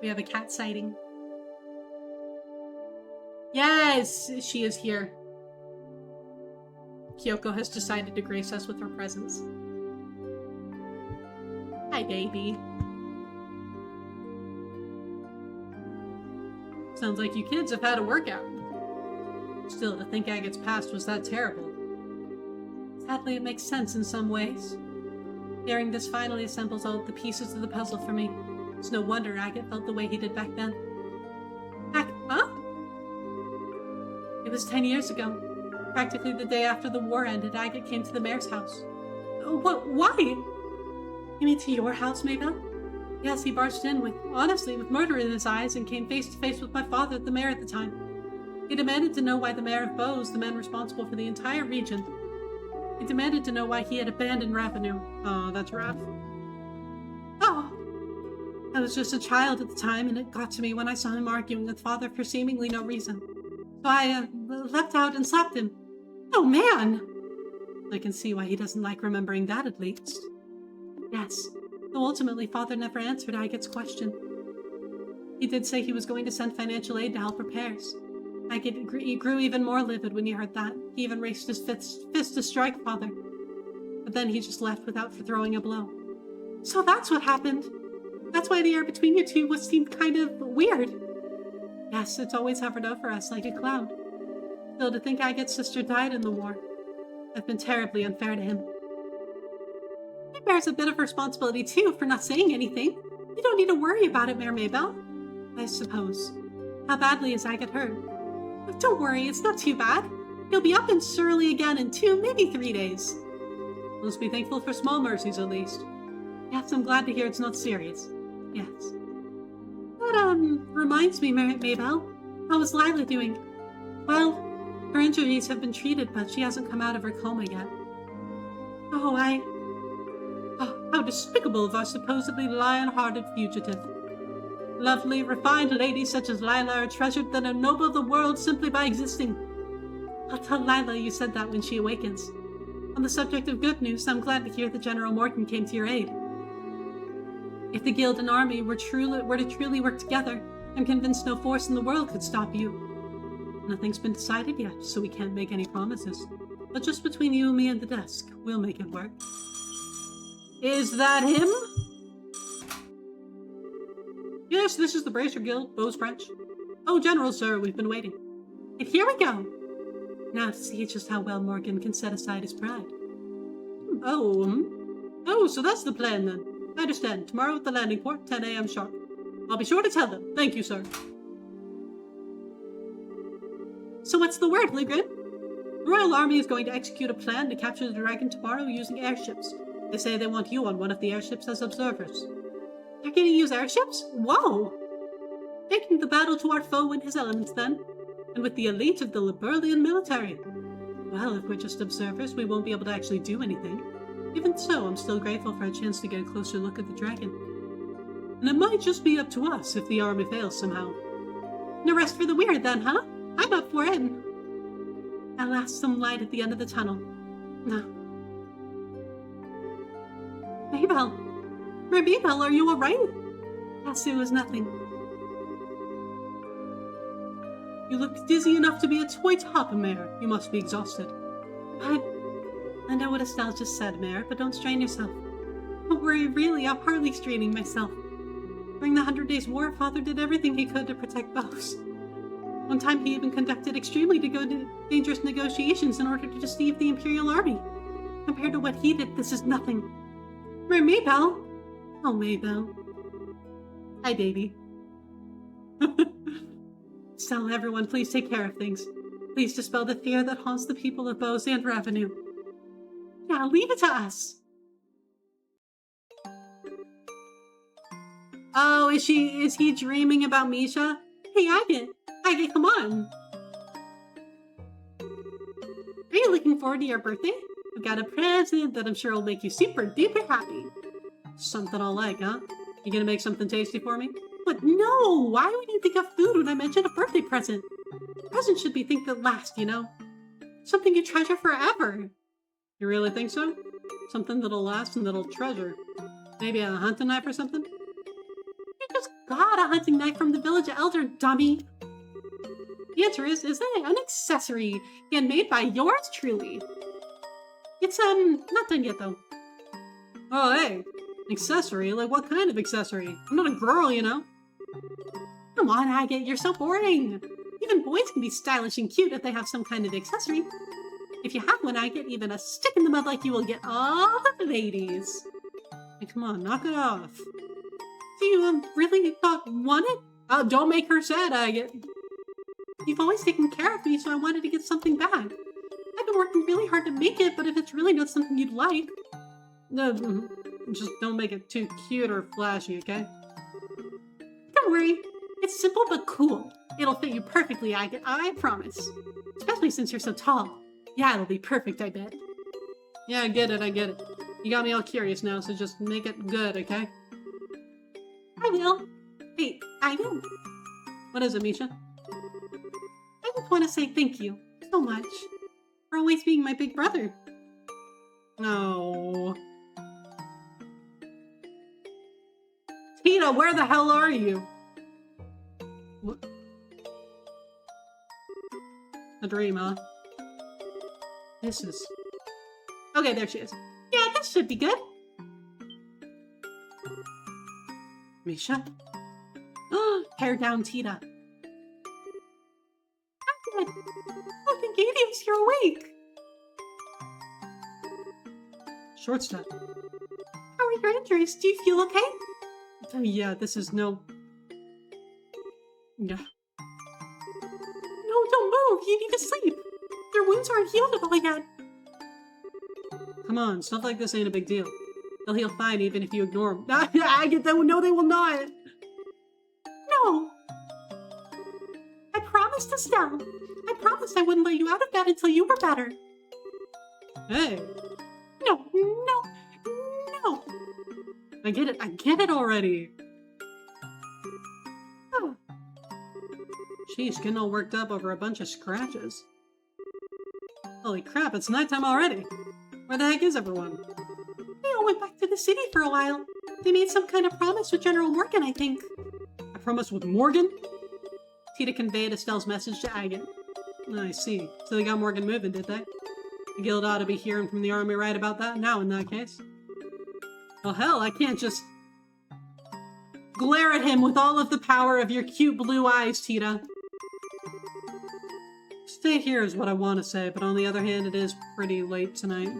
We have a cat sighting. Yes, she is here. Kyoko has decided to grace us with her presence. Hi, baby. Sounds like you kids have had a workout. Still, to think Agate's past was that terrible. Sadly, it makes sense in some ways. Hearing this finally assembles all of the pieces of the puzzle for me. It's no wonder Agate felt the way he did back then. Huh? It was 10 years ago. Practically the day after the war ended, Agate came to the mayor's house. What? Why? You mean to your house, Maybelle? Yes, he barged in with murder in his eyes and came face to face with my father, the mayor at the time. He demanded to know why the mayor of Bose, the man responsible for the entire region, he demanded to know why he had abandoned Ravenou. Oh, that's rough. Oh! I was just a child at the time, and it got to me when I saw him arguing with father for seemingly no reason. So I leapt out and slapped him. Oh man! I can see why he doesn't like remembering that at least. Yes, though ultimately Father never answered Agat's question. He did say he was going to send financial aid to help repairs. Agat grew even more livid when he heard that. He even raised his fist to strike Father. But then he just left without throwing a blow. So that's what happened. That's why the air between you two seemed kind of weird. Yes, it's always hovered over us like a cloud. Still, to think Agat's sister died in the war. I've been terribly unfair to him. He bears a bit of responsibility too for not saying anything. You don't need to worry about it, Mayor Maybell. I suppose. How badly is Agat hurt? Oh, don't worry, it's not too bad. He'll be up and surly again in 2, maybe 3 days. Let's be thankful for small mercies at least. Yes, I'm glad to hear it's not serious. Yes. That, reminds me, Maybell. How is Lila doing? Well, her injuries have been treated, but she hasn't come out of her coma yet. Oh, how despicable of our supposedly lion-hearted fugitive. Lovely, refined ladies such as Lila are treasured than ennoble the world simply by existing. I'll tell Lila you said that when she awakens. On the subject of good news, I'm glad to hear that General Morgan came to your aid. If the Guild and Army were to truly work together, I'm convinced no force in the world could stop you. Nothing's been decided yet, so we can't make any promises. But just between you and me and the desk, we'll make it work. Is that him? Yes, this is the Bracer Guild, Beau's French. Oh, General, sir, we've been waiting. And here we go. Now to see just how well Morgan can set aside his pride. Oh, so that's the plan then. I understand. Tomorrow at the landing port, 10 a.m. sharp. I'll be sure to tell them. Thank you, sir. So what's the word, Ligrid? The Royal Army is going to execute a plan to capture the dragon tomorrow using airships. They say they want you on one of the airships as observers. They're going to use airships? Whoa! Taking the battle to our foe in his elements, then. And with the elite of the Liberlian military. Well, if we're just observers, we won't be able to actually do anything. Even so, I'm still grateful for a chance to get a closer look at the dragon. And it might just be up to us if the army fails somehow. No rest for the weird then, huh? I'm up for it. At last, some light at the end of the tunnel. No. Maybell, are you alright? Yes, it was nothing. You look dizzy enough to be a toy top, Mare. You must be exhausted. I know what Estelle just said, Mare, but don't strain yourself. Don't worry, really, I'm hardly straining myself. During the 100 Days War, Father did everything he could to protect Beau's. One time he even conducted extremely dangerous negotiations in order to deceive the Imperial Army. Compared to what he did, this is nothing. Maybell? Oh, Maybell. Hi, baby. Tell everyone, please take care of things. Please dispel the fear that haunts the people of Beauxant Avenue. Yeah, leave it to us. Oh, is he dreaming about Misha? Hey, Agat, come on. Are you looking forward to your birthday? I've got a present that I'm sure will make you super duper happy. Something I'll like, huh? You gonna make something tasty for me? But no! Why would you think of food when I mention a birthday present? A present should be things that last, you know? Something you treasure forever. You really think so? Something that'll last and that'll treasure. Maybe a hunting knife or something? You just got a hunting knife from the village elder, dummy! The answer is that an accessory handmade by yours truly. It's, not done yet, though. Oh, hey! Accessory? Like, what kind of accessory? I'm not a girl, you know? Come on, Agat, you're so boring! Even boys can be stylish and cute if they have some kind of accessory. If you have one, Agat, even a stick in the mud like you will get all the ladies. Hey, come on, knock it off. Do you, really want it? Don't make her sad, Agat. You've always taken care of me, so I wanted to get something back. I've been working really hard to make it, but if it's really not something you'd like... just don't make it too cute or flashy, okay? Don't worry. It's simple but cool. It'll fit you perfectly, Agat, I promise. Especially since you're so tall. Yeah, it'll be perfect, I bet. Yeah, I get it. You got me all curious now, so just make it good, okay? I will. Hey, Agat. What is it, Misha? I just want to say thank you so much for always being my big brother. No. Tina, where the hell are you? What? A dream, huh? This is... Okay, there she is. Yeah, this should be good. Misha? Hair down, Tita. I'm dead. Oh, thank goodness you're awake. Short step. How are your injuries? Do you feel okay? Oh, yeah, this is no... Yeah. No, don't move. You need to sleep. Your wounds aren't healed at all yet. Come on, stuff like this ain't a big deal. They'll heal fine even if you ignore them. I get that. No, they will not. No. I promised Estelle. I promised I wouldn't let you out of bed until you were better. Hey. No. I get it. I get it already. Oh. Sheesh, getting all worked up over a bunch of scratches. Holy crap, it's nighttime already. Where the heck is everyone? They all went back to the city for a while. They made some kind of promise with General Morgan, I think. A promise with Morgan? Tita conveyed Estelle's message to Agate. I see. So they got Morgan moving, did they? The guild ought to be hearing from the army right about that now, in that case. Well, hell, I can't just glare at him with all of the power of your cute blue eyes, Tita. Stay here is what I want to say, but on the other hand, it is pretty late tonight.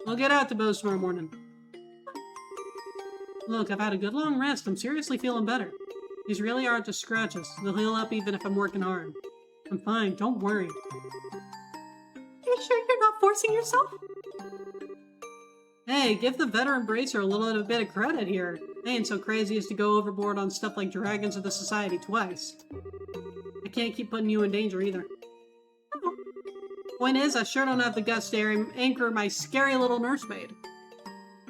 I'll get out to Bose tomorrow morning. Look, I've had a good long rest. I'm seriously feeling better. These really aren't just scratches. They'll heal up even if I'm working hard. I'm fine, don't worry. You're sure you're not forcing yourself? Hey, give the veteran bracer a little bit of credit here. They ain't so crazy as to go overboard on stuff like dragons or the society twice. I can't keep putting you in danger either. Oh. Point is, I sure don't have the guts to anchor my scary little nursemaid.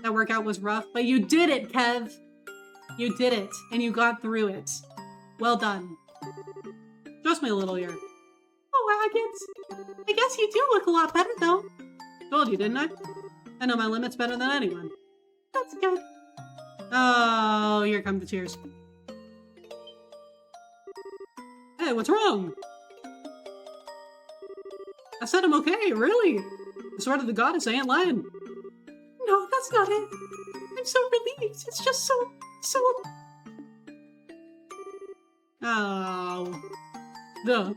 That workout was rough, but you did it, Kev! You did it, and you got through it. Well done. Trust me a little here. Oh, Agate. I guess you do look a lot better, though. Told you, didn't I? I know my limits better than anyone. That's good. Oh, here come the tears. Hey, what's wrong? I said I'm okay, really. The sword of the goddess, I ain't lying. No, that's not it. I'm so relieved. It's just so... Oh. Duh.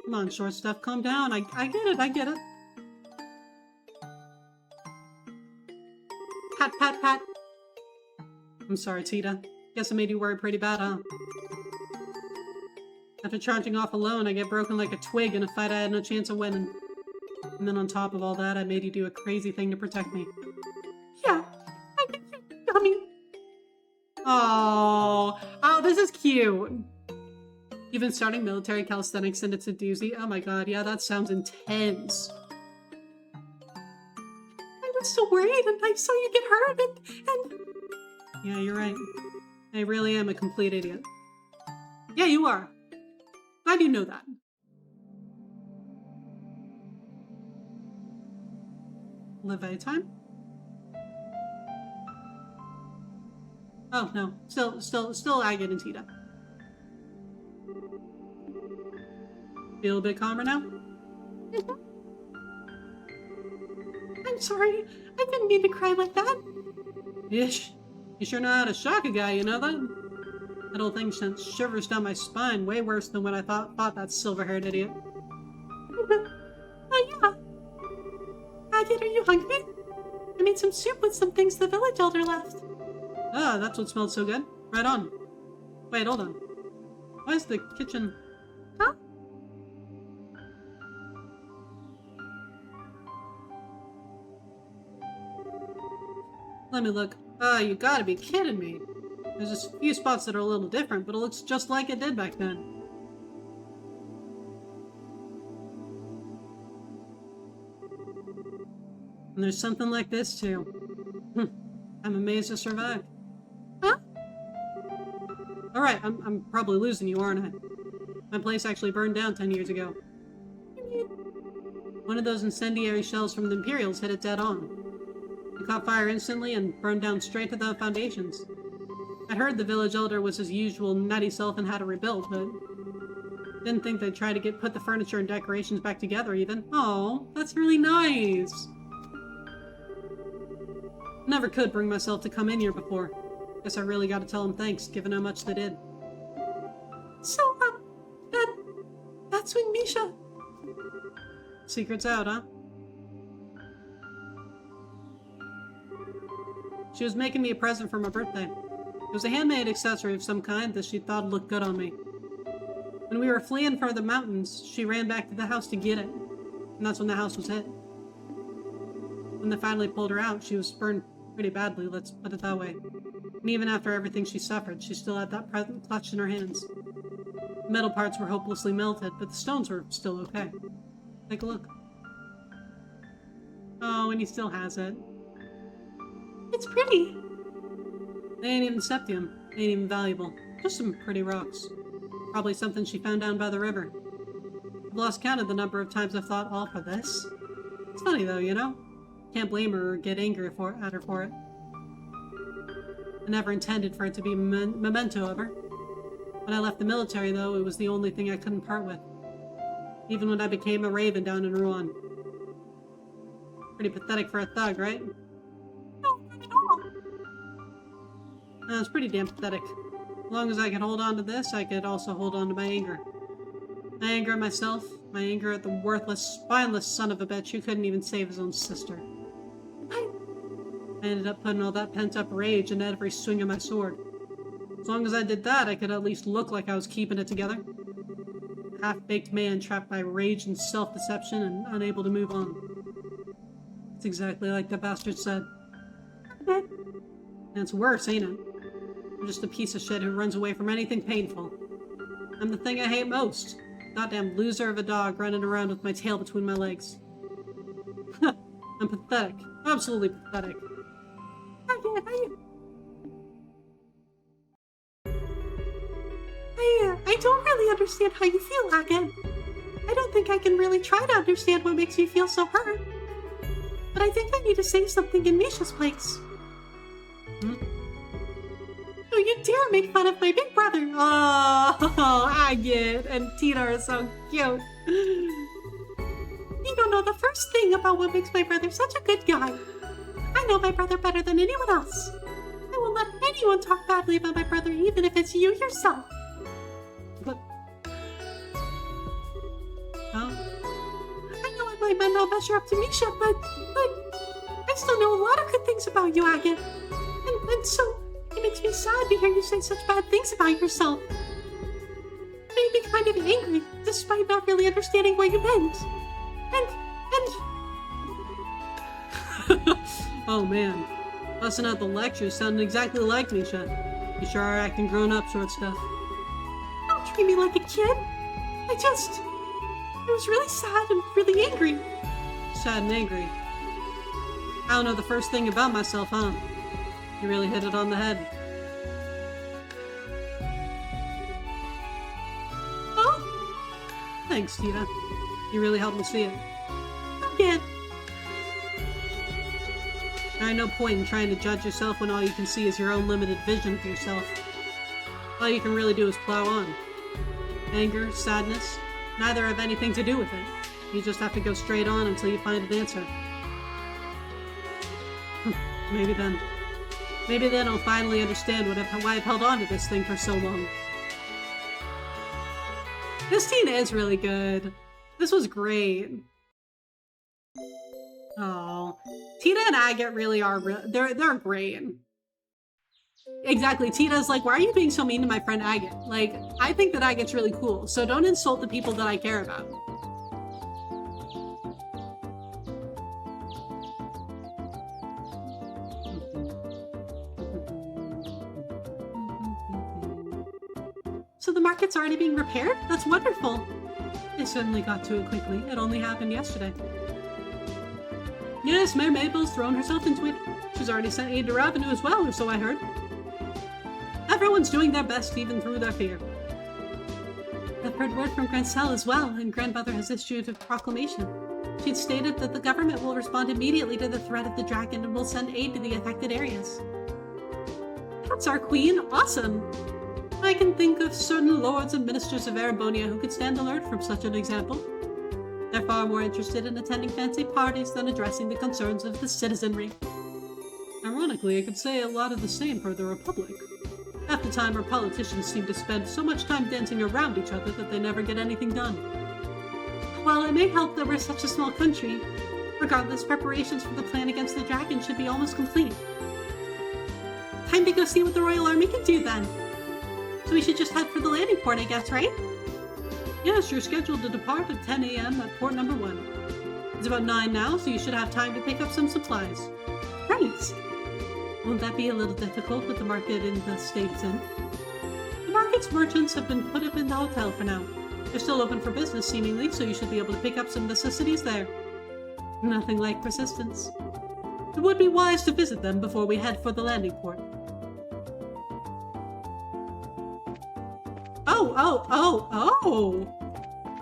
Come on, short stuff, calm down. I get it. Pat, pat, pat. I'm sorry, Tita. Guess I made you worry pretty bad, huh? After charging off alone, I get broken like a twig in a fight I had no chance of winning. And then on top of all that, I made you do a crazy thing to protect me. Yeah, I get you, dummy. Oh, this is cute. You've been starting military calisthenics and it's a doozy. Oh my god, yeah, that sounds intense. I was so worried and I saw you get hurt and... Yeah, you're right. I really am a complete idiot. Yeah, you are. Glad you know that. Levee time? Oh, no. Still Agate and Tita. Feel a bit calmer now? I'm sorry. I didn't mean to cry like that. Ish. You sure know how to shock a guy, you know that? That whole thing sent shivers down my spine, way worse than when I thought that silver-haired idiot. Oh yeah. Agate, are you hungry? I made some soup with some things the village elder left. Ah, that's what smelled so good. Right on. Wait, hold on. Why is the kitchen... Huh? Let me look. You gotta be kidding me. There's a few spots that are a little different, but it looks just like it did back then. And there's something like this, too. I'm amazed I survived. Huh? Alright, I'm probably losing you, aren't I? My place actually burned down 10 years ago. One of those incendiary shells from the Imperials hit it dead on. It caught fire instantly and burned down straight to the foundations. I heard the village elder was his usual nutty self and had to rebuild, but didn't think they'd try to put the furniture and decorations back together even. Oh, that's really nice. Never could bring myself to come in here before. Guess I really gotta tell them thanks, given how much they did. So, that's when Misha... Secret's out, huh? She was making me a present for my birthday. It was a handmade accessory of some kind that she thought looked good on me. When we were fleeing for the mountains, she ran back to the house to get it. And that's when the house was hit. When they finally pulled her out, she was burned pretty badly, let's put it that way. And even after everything she suffered, she still had that present clutched in her hands. The metal parts were hopelessly melted, but the stones were still okay. Take a look. Oh, and he still has it. It's pretty. They ain't even septium. They ain't even valuable. Just some pretty rocks. Probably something she found down by the river. I've lost count of the number of times I've thought, all for this. It's funny though, you know? Can't blame her or get angry at her for it. I never intended for it to be a memento of her. When I left the military though, it was the only thing I couldn't part with. Even when I became a raven down in Rouen. Pretty pathetic for a thug, right? No, not at all. It's pretty damn pathetic. As long as I could hold on to this, I could also hold on to my anger. My anger at myself, my anger at the worthless, spineless son of a bitch who couldn't even save his own sister. I ended up putting all that pent-up rage into every swing of my sword. As long as I did that, I could at least look like I was keeping it together. A half-baked man trapped by rage and self-deception and unable to move on. It's exactly like the bastard said. And it's worse, ain't it? I'm just a piece of shit who runs away from anything painful. I'm the thing I hate most. Goddamn loser of a dog running around with my tail between my legs. I'm pathetic. Absolutely pathetic. I don't really understand how you feel, again. I don't think I can really try to understand what makes you feel so hurt. But I think I need to say something in Misha's place. Don't you dare make fun of my big brother! Oh, Agate and Tina are so cute. You don't know the first thing about what makes my brother such a good guy. I know my brother better than anyone else. I won't let anyone talk badly about my brother, even if it's you yourself. But... Huh? I know I might not measure up to Misha, but I still know a lot of good things about you, Agate. And so... It makes me sad to hear you say such bad things about yourself. It made me kind of angry, despite not really understanding where you went. Oh man. Busting out the lectures sounded exactly like Misha. You sure are acting grown up, short stuff. Don't treat me like a kid. I was really sad and really angry. Sad and angry. I don't know the first thing about myself, huh? You really hit it on the head. Oh! Thanks, Tina. You really helped me see it. Again. There ain't no point in trying to judge yourself when all you can see is your own limited vision of yourself. All you can really do is plow on. Anger, sadness, neither have anything to do with it. You just have to go straight on until you find an answer. Maybe then I'll finally understand why I've held on to this thing for so long. This scene is really good. This was great. Oh, Tina and Agate really are. They're great. Exactly. Tina's like, why are you being so mean to my friend Agate? Like, I think that Agate's really cool, so don't insult the people that I care about. So the market's already being repaired? That's wonderful! They certainly got to it quickly. It only happened yesterday. Yes, Mayor Mabel's thrown herself into it. She's already sent aid to Ravenou as well, or so I heard. Everyone's doing their best, even through their fear. I've heard word from Grancel as well, and Grandmother has issued a proclamation. She'd stated that the government will respond immediately to the threat of the dragon and will send aid to the affected areas. That's our queen. Awesome. I can think of certain lords and ministers of Erebonia who could stand to learn from such an example. They're far more interested in attending fancy parties than addressing the concerns of the citizenry. Ironically, I could say a lot of the same for the Republic. Half the time, our politicians seem to spend so much time dancing around each other that they never get anything done. While it may help that we're such a small country, regardless, preparations for the plan against the dragon should be almost complete. Time to go see what the Royal Army can do then. So we should just head for the landing port, I guess, right? Yes, you're scheduled to depart at 10 a.m. at port number 1. It's about 9 now, so you should have time to pick up some supplies. Right! Won't that be a little difficult with the market in the state it's in? The market's merchants have been put up in the hotel for now. They're still open for business, seemingly, so you should be able to pick up some necessities there. Nothing like persistence. It would be wise to visit them before we head for the landing port. Oh!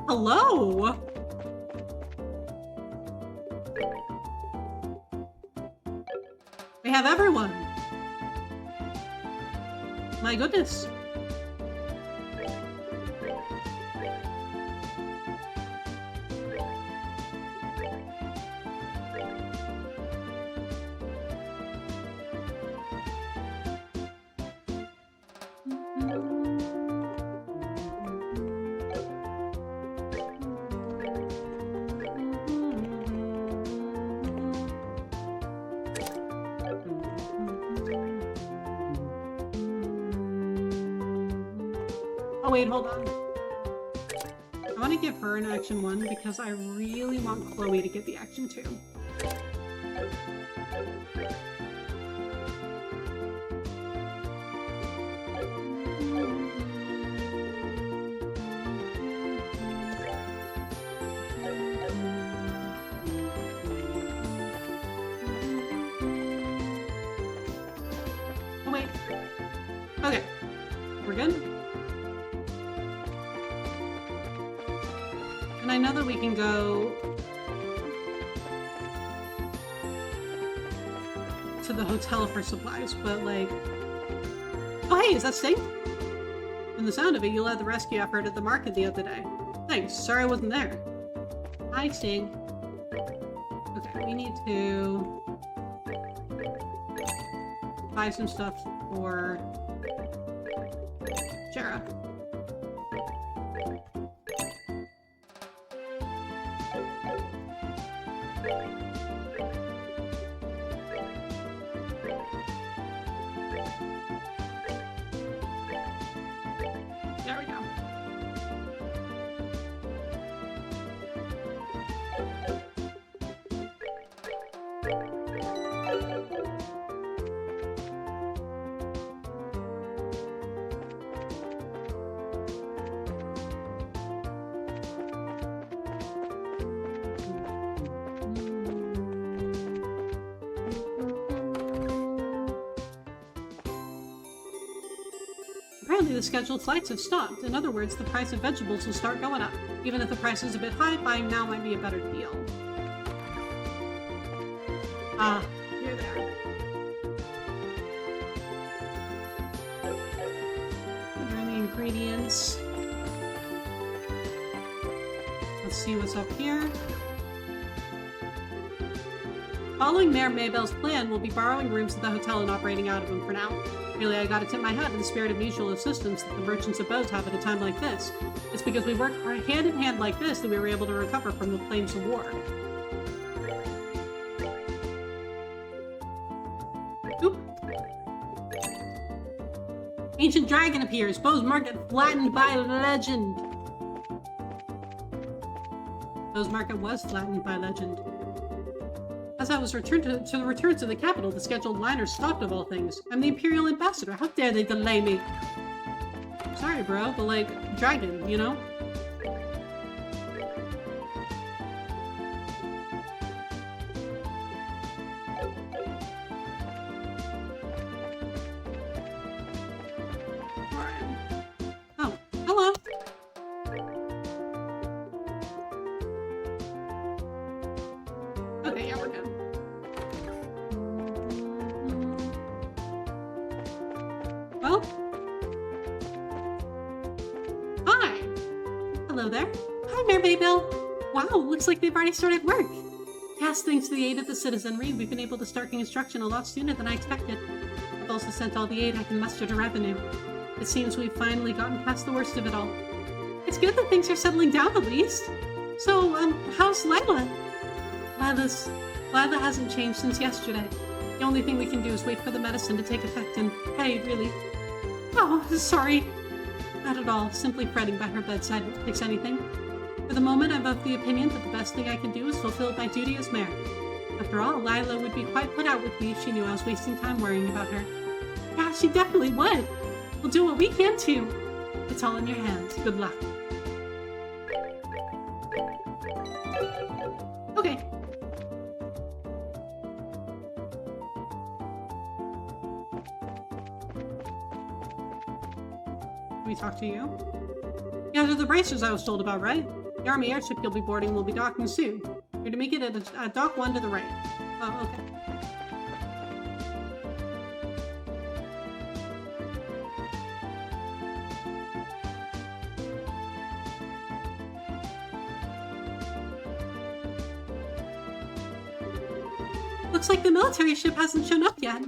Hello! We have everyone! My goodness. Oh wait, hold on. I want to give her an action 1 because I really want Chloe to get the action 2. Oh wait. Okay. We're good? And I know that we can go to the hotel for supplies, but like... Oh hey, is that Sting? From the sound of it, you led the rescue effort at the market the other day. Thanks, sorry I wasn't there. Hi, Sting. Okay, we need to buy some stuff for Jera. There we go. Apparently the scheduled flights have stopped. In other words, the price of vegetables will start going up. Even if the price is a bit high, buying now might be a better deal. Ah, you're there. Here are the ingredients. Let's see what's up here. Following Mayor Maybell's plan, we'll be borrowing rooms at the hotel and operating out of them for now. Really, I gotta tip my hat in the spirit of mutual assistance that the merchants of both have at a time like this. It's because we work hand in hand like this that we were able to recover from the flames of war. Oop. Ancient dragon appears. Bo's Market flattened by legend. Bo's Market was flattened by legend. As I was returned to the return to the capital, the scheduled liner stopped of all things. I'm the Imperial Ambassador. How dare they delay me? Sorry, bro, but like, dragon, you know? Alright. Oh, hello. Hello there. Hi, Mayor Baybill. Wow, looks like they've already started work. Yes, thanks to the aid of the citizenry, we've been able to start construction a lot sooner than I expected. I've also sent all the aid I can muster to revenue. It seems we've finally gotten past the worst of it all. It's good that things are settling down at least. So, how's Lila? Lila hasn't changed since yesterday. The only thing we can do is wait for the medicine to take effect and pray, really. Oh, sorry. Not at all. Simply fretting by her bedside won't fix anything. For the moment, I'm of the opinion that the best thing I can do is fulfill my duty as mayor. After all, Lila would be quite put out with me if she knew I was wasting time worrying about her. Yeah, she definitely would. We'll do what we can too. It's all in your hands. Good luck. Okay. Can we talk to you? Yeah, they're the bracers I was told about, right? The Army airship you'll be boarding will be docking soon. You're to make it at dock 1 to the right. Oh, okay. Looks like the military ship hasn't shown up yet.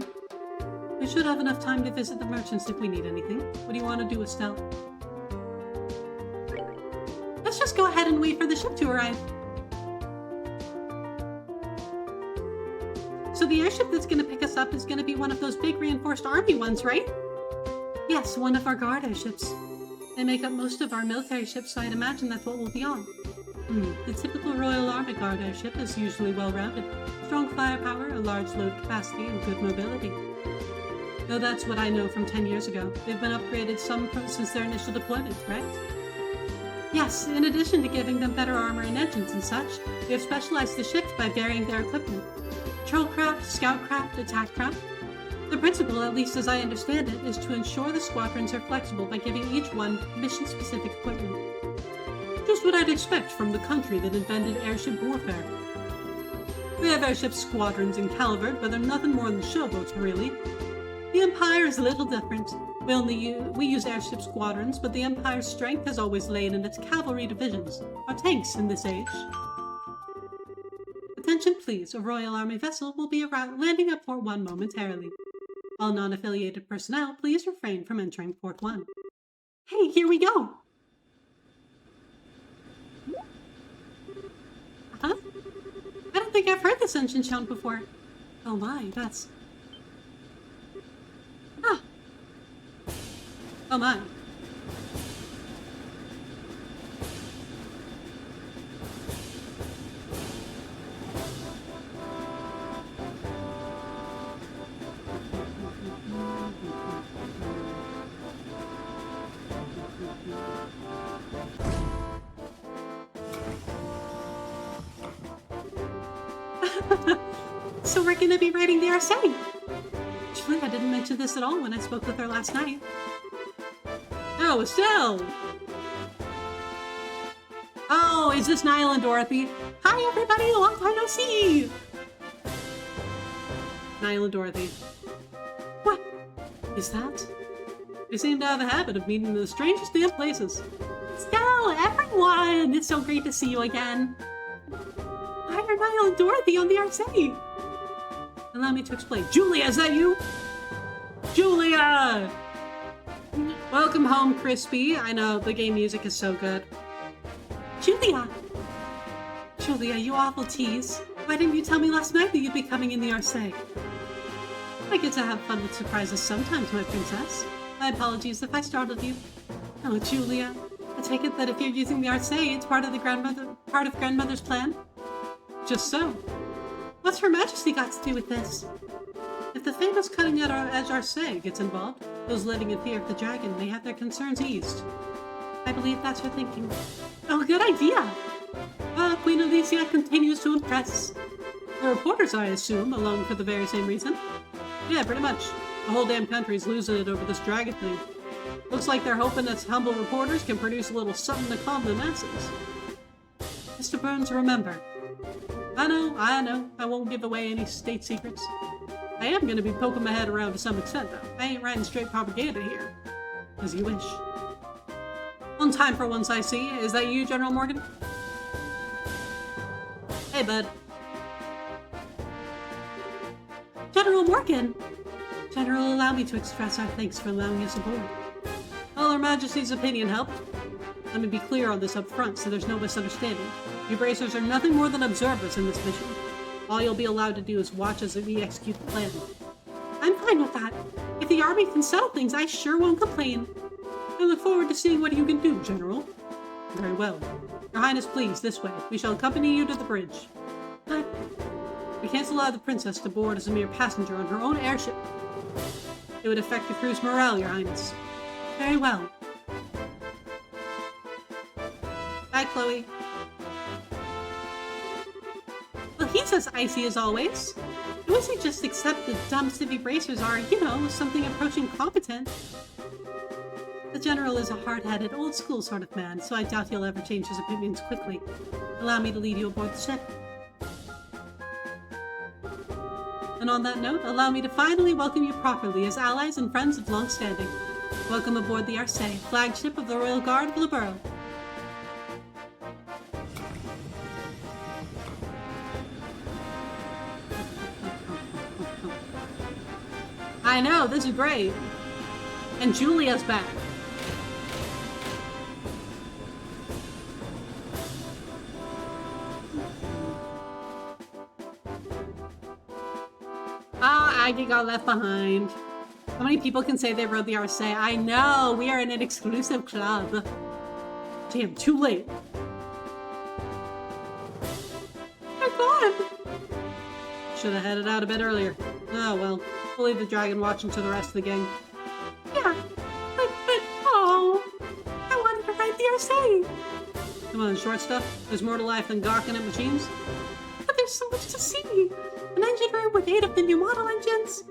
We should have enough time to visit the merchants if we need anything. What do you want to do, Estelle? Let's just go ahead and wait for the ship to arrive. So the airship that's going to pick us up is going to be one of those big reinforced army ones, right? Yes, one of our guard airships. They make up most of our military ships, so I'd imagine that's what we'll be on. The typical Royal Army Guard airship is usually well-rounded. Strong firepower, a large load capacity, and good mobility. Though that's what I know from 10 years ago. They've been upgraded since their initial deployment, correct? Yes, in addition to giving them better armor and engines and such, we have specialized the ships by varying their equipment. Patrol craft, scout craft, attack craft. The principle, at least as I understand it, is to ensure the squadrons are flexible by giving each one mission-specific equipment. Just what I'd expect from the country that invented airship warfare. We have airship squadrons in Calvert, but they're nothing more than showboats, really. The Empire is a little different. We use airship squadrons, but the Empire's strength has always lain in its cavalry divisions, our tanks in this age. Attention please, a Royal Army vessel will be landing at Port 1 momentarily. All non-affiliated personnel, please refrain from entering Port 1. Hey, here we go! Huh? I don't think I've heard this engine sound before. Oh my, that's... Ah! Oh my. So we're gonna be writing the RSA. Actually, I didn't mention this at all when I spoke with her last night. Oh, Estelle! Oh, is this Niall and Dorothy? Hi, everybody! Long time no see! Niall and Dorothy. What is that? They seem to have a habit of meeting in the strangest damn places. Estelle, everyone! It's so great to see you again. Why are Niall and Dorothy on the RSA? Allow me to explain. Julia, is that you? Julia! Welcome home, Crispy. I know, the game music is so good. Julia! Julia, you awful tease. Why didn't you tell me last night that you'd be coming in the RSA? I get to have fun with surprises sometimes, my princess. My apologies if I startled you. Oh, Julia. I take it that if you're using the RSA, it's part of Grandmother's plan? Just so. What's Her Majesty got to do with this? If the famous cutting edge RSA gets involved, those living in fear of the dragon may have their concerns eased. I believe that's her thinking. Oh, good idea! Queen Alicia continues to impress. The reporters, I assume, along for the very same reason. Yeah, pretty much. The whole damn country's losing it over this dragon thing. Looks like they're hoping that humble reporters can produce a little something to calm the masses. Mr. Burns, remember. I know. I won't give away any state secrets. I am going to be poking my head around to some extent, though. I ain't writing straight propaganda here. As you wish. On time for once, I see. Is that you, General Morgan? Hey, bud. General Morgan! General, allow me to express our thanks for allowing us aboard. Well, Her Majesty's opinion helped. Let me be clear on this up front so there's no misunderstanding. You bracers are nothing more than observers in this mission. All you'll be allowed to do is watch as we execute the plan. I'm fine with that. If the army can settle things, I sure won't complain. I look forward to seeing what you can do, General. Very well. Your Highness, please, this way. We shall accompany you to the bridge. But we can't allow the princess to board as a mere passenger on her own airship. It would affect the crew's morale, Your Highness. Very well. Bye, Chloe. Well, he's as icy as always. It wasn't just accept the dumb civvy bracers are, you know, something approaching competent. The General is a hard-headed, old-school sort of man, so I doubt he'll ever change his opinions quickly. Allow me to lead you aboard the ship. And on that note, allow me to finally welcome you properly as allies and friends of long standing. Welcome aboard the Arce, flagship of the Royal Guard of Liberl. I know, this is great. And Julia's back. Aggie got left behind. How many people can say they rode the Arce? I know, we are in an exclusive club. Damn, too late. They're gone. Should have headed out a bit earlier. Oh well, we'll leave the dragon watching to the rest of the gang. Yeah, but oh, I wanted to ride the Arce. Come on, short stuff. There's more to life than gawking at machines. But there's so much to see. An engine room with 8 of the new model engines.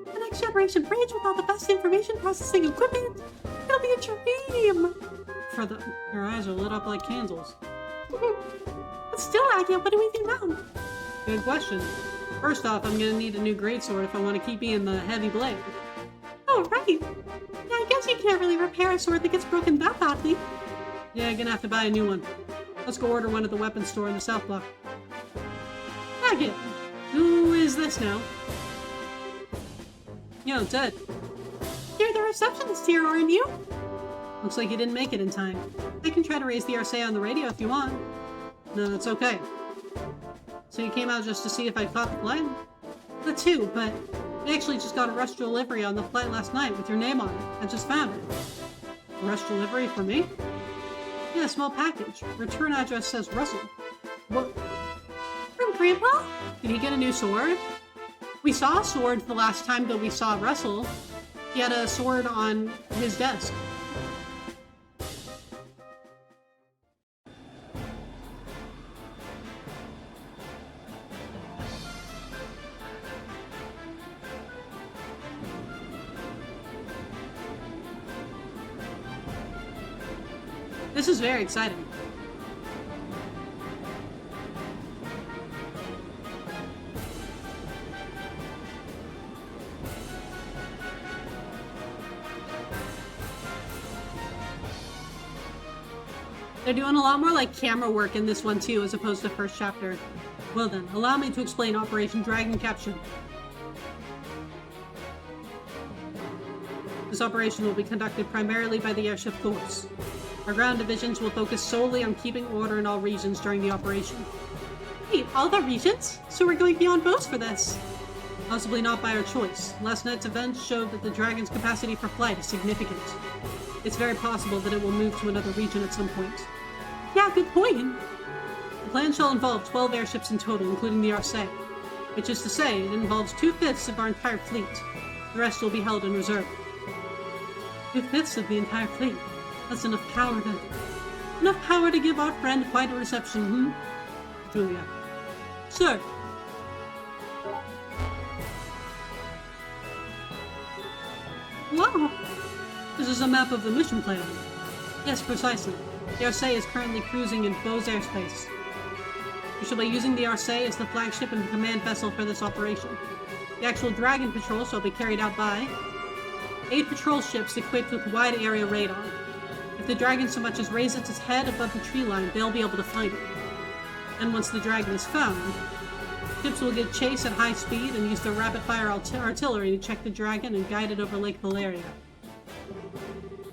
The next generation bridge with all the best information processing equipment. It'll be a dream. Your eyes are lit up like candles. But still, Aggie, what do we do now? Good question. First off, I'm gonna need a new greatsword if I want to keep being the heavy blade. Oh, right. Yeah, I guess you can't really repair a sword that gets broken that badly. Yeah, I'm gonna have to buy a new one. Let's go order one at the weapons store in the South Block. Aggie, who is this now? Yo, Ted. You're the receptionist here, aren't you? Looks like you didn't make it in time. I can try to raise the Arce on the radio if you want. No, that's okay. So you came out just to see if I caught the flight? That too, but I actually just got a rush delivery on the flight last night with your name on it. I just found it. A rush delivery for me? Yeah, a small package. Return address says Russell. What? From Grandpa? Did he get a new sword? We saw a sword the last time that we saw Russell. He had a sword on his desk. This is very exciting. They're doing a lot more like camera work in this one too, as opposed to first chapter. Well then, allow me to explain Operation Dragon Capture. This operation will be conducted primarily by the airship force. Our ground divisions will focus solely on keeping order in all regions during the operation. Wait, all the regions? So we're going beyond boats for this? Possibly not by our choice. Last night's events showed that the Dragon's capacity for flight is significant. It's very possible that it will move to another region at some point. Yeah, good point. The plan shall involve 12 airships in total, including the Arce, which is to say, it involves 2/5 of our entire fleet. The rest will be held in reserve. 2/5 of the entire fleet? That's enough power to give our friend quite a reception, Julia. Sir. Wow. This is a map of the mission plan. Yes, precisely. The Arce is currently cruising in Beau's airspace. We shall be using the Arce as the flagship and command vessel for this operation. The actual Dragon Patrol shall be carried out by 8 patrol ships equipped with wide area radar. If the dragon so much as raises its head above the tree line, they'll be able to find it. And once the dragon is found, ships will give chase at high speed and use their rapid-fire artillery to check the dragon and guide it over Lake Valeria.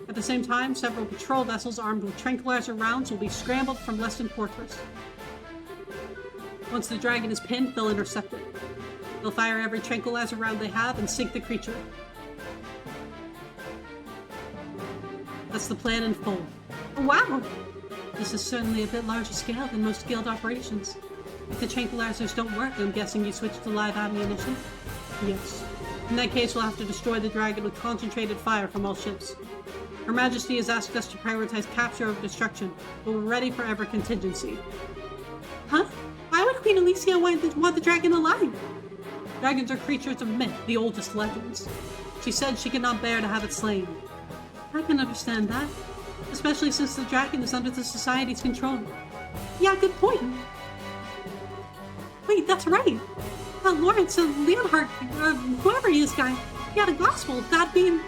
At the same time, several patrol vessels armed with tranquilizer rounds will be scrambled from Leston Fortress. Once the dragon is pinned, they'll intercept it. They'll fire every tranquilizer round they have and sink the creature. That's the plan in full. Oh, wow! This is certainly a bit larger scale than most guild operations. If the tranquilizers don't work, I'm guessing you switch to live ammunition? Yes. In that case, we'll have to destroy the dragon with concentrated fire from all ships. Her Majesty has asked us to prioritize capture over destruction, but we're ready for every contingency. Huh? Why would Queen Alicia want the dragon alive? Dragons are creatures of myth, the oldest legends. She said she could not bear to have it slain. I can understand that, especially since the dragon is under the Society's control. Yeah, good point. Wait, that's right. Lawrence Leonhardt, whoever he is, guy, he had a gospel, that being...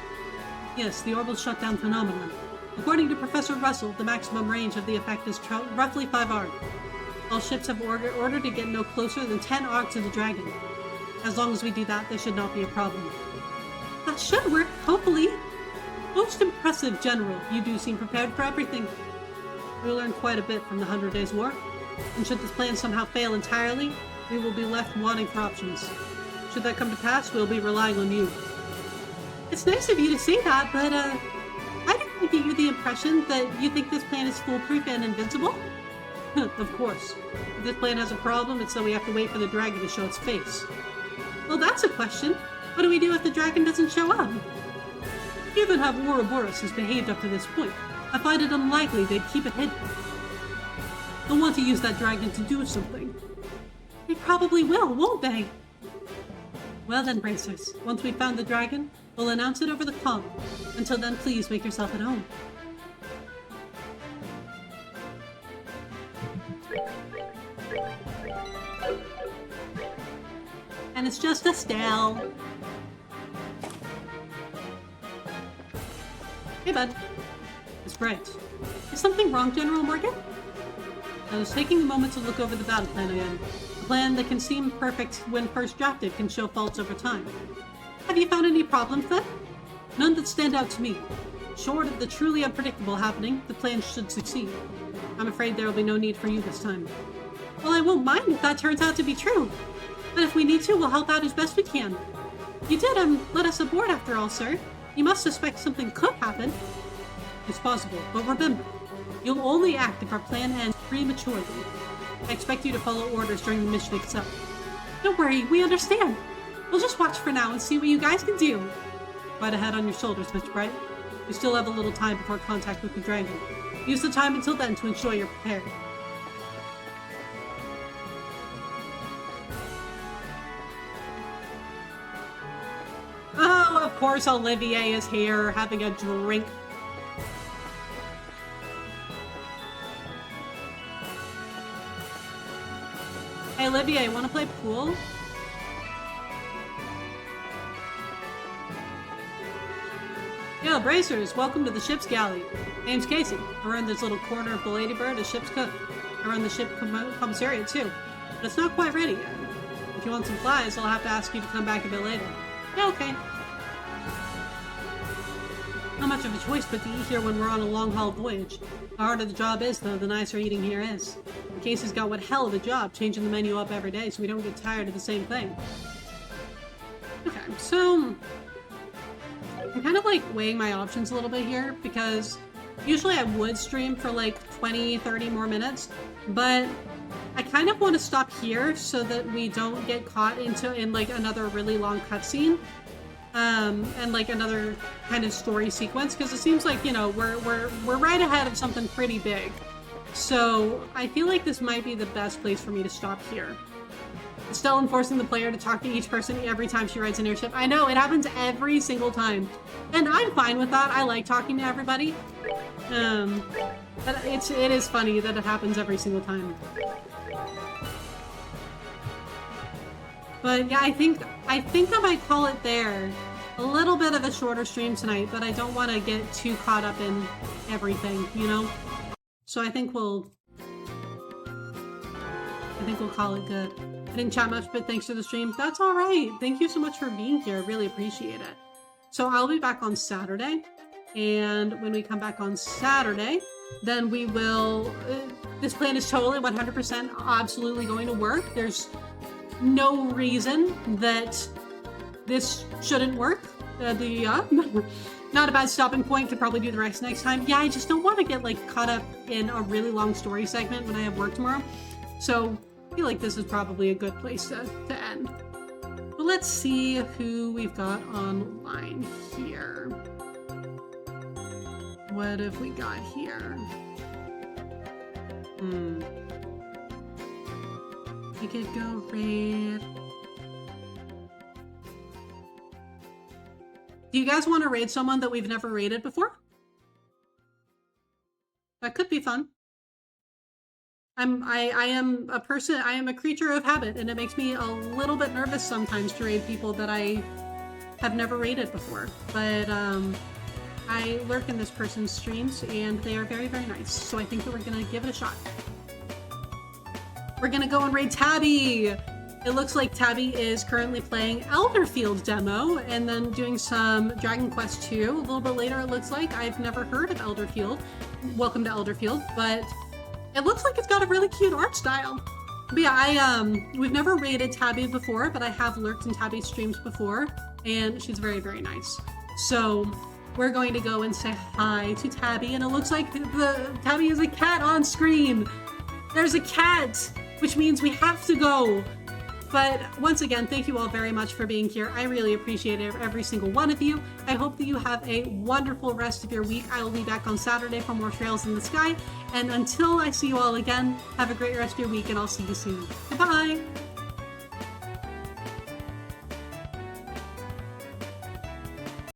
Yes, the orbital shutdown phenomenon. According to Professor Russell, the maximum range of the effect is roughly 5 arc. All ships have ordered to get no closer than 10 arc to the dragon. As long as we do that, there should not be a problem. That should work, hopefully. Most impressive, General. You do seem prepared for everything. We learned quite a bit from the 100 Days War, and should this plan somehow fail entirely, we will be left wanting for options. Should that come to pass, we'll be relying on you. It's nice of you to say that, but, I didn't get you the impression that you think this plan is foolproof and invincible? Of course. If this plan has a problem, it's that we have to wait for the dragon to show its face. Well, that's a question. What do we do if the dragon doesn't show up? Given how Ouroboros has behaved up to this point, I find it unlikely they'd keep it hidden. They'll want to use that dragon to do something. They probably will, won't they? Well then, Bracers, once we've found the dragon, we'll announce it over the comm. Until then, please make yourself at home. And it's just Estelle. Hey, bud. It's Bright. Is something wrong, General Morgan? I was taking a moment to look over the battle plan again. A plan that can seem perfect when first drafted can show faults over time. Have you found any problems then? None that stand out to me. Short of the truly unpredictable happening, the plan should succeed. I'm afraid there will be no need for you this time. Well, I won't mind if that turns out to be true. But if we need to, we'll help out as best we can. You did, let us aboard after all, sir. You must suspect something could happen. It's possible, but remember, you'll only act if our plan ends prematurely. I expect you to follow orders during the mission itself. Don't worry, we understand. We'll just watch for now and see what you guys can do. Right ahead on your shoulders, Mr. Bright. We still have a little time before contact with the dragon. Use the time until then to ensure you're prepared. Oh, of course Olivier is here, having a drink. Hey, Olivier, wanna play pool? Yo, Bracers, welcome to the ship's galley. Name's Casey. I run this little corner of the Ladybird as ship's cook. I run the ship commissariat too, but it's not quite ready yet. If you want some flies, I'll have to ask you to come back a bit later. Yeah, okay. Not much of a choice but to eat here when we're on a long-haul voyage. The harder the job is, though, the nicer eating here is. Casey's got one hell of a job, changing the menu up every day so we don't get tired of the same thing. Okay, so... I'm kind of like weighing my options a little bit here, because usually I would stream for like 20-30 more minutes, but I kind of want to stop here so that we don't get caught in like another really long cutscene. And like another kind of story sequence, because it seems like, you know, we're right ahead of something pretty big. So I feel like this might be the best place for me to stop here. Still enforcing the player to talk to each person every time she rides an airship. I know, it happens every single time. And I'm fine with that. I like talking to everybody. But it is funny that it happens every single time. But yeah, I think I might call it there. a little bit of a shorter stream tonight, but I don't want to get too caught up in everything, you know? So I think we'll call it good. I didn't chat much, but thanks for the stream. That's all right. Thank you so much for being here. Really appreciate it. So I'll be back on Saturday. And when we come back on Saturday, then we will, this plan is totally 100% absolutely going to work. There's no reason that this shouldn't work. Not a bad stopping point. Could probably do the rest next time. Yeah, I just don't want to get like caught up in a really long story segment when I have work tomorrow. So I feel like this is probably a good place to end. But let's see who we've got online here. What have we got here? We could go raid. Do you guys want to raid someone that we've never raided before? That could be fun. I am a person, I am a creature of habit, and it makes me a little bit nervous sometimes to raid people that I have never raided before. But I lurk in this person's streams, and they are very, very nice. So I think that we're gonna give it a shot. We're gonna go and raid Tabby! It looks like Tabby is currently playing Elderfield demo, and then doing some Dragon Quest II. A little bit later, it looks like. I've never heard of Elderfield. Welcome to Elderfield, but it looks like it's got a really cute art style. But yeah, we've never raided Tabby before, but I have lurked in Tabby's streams before, and she's very, very nice. So we're going to go and say hi to Tabby, and it looks like Tabby is a cat on screen. There's a cat, which means we have to go. But once again, thank you all very much for being here. I really appreciate every single one of you. I hope that you have a wonderful rest of your week. I will be back on Saturday for more Trails in the Sky. And until I see you all again, have a great rest of your week, and I'll see you soon. Goodbye!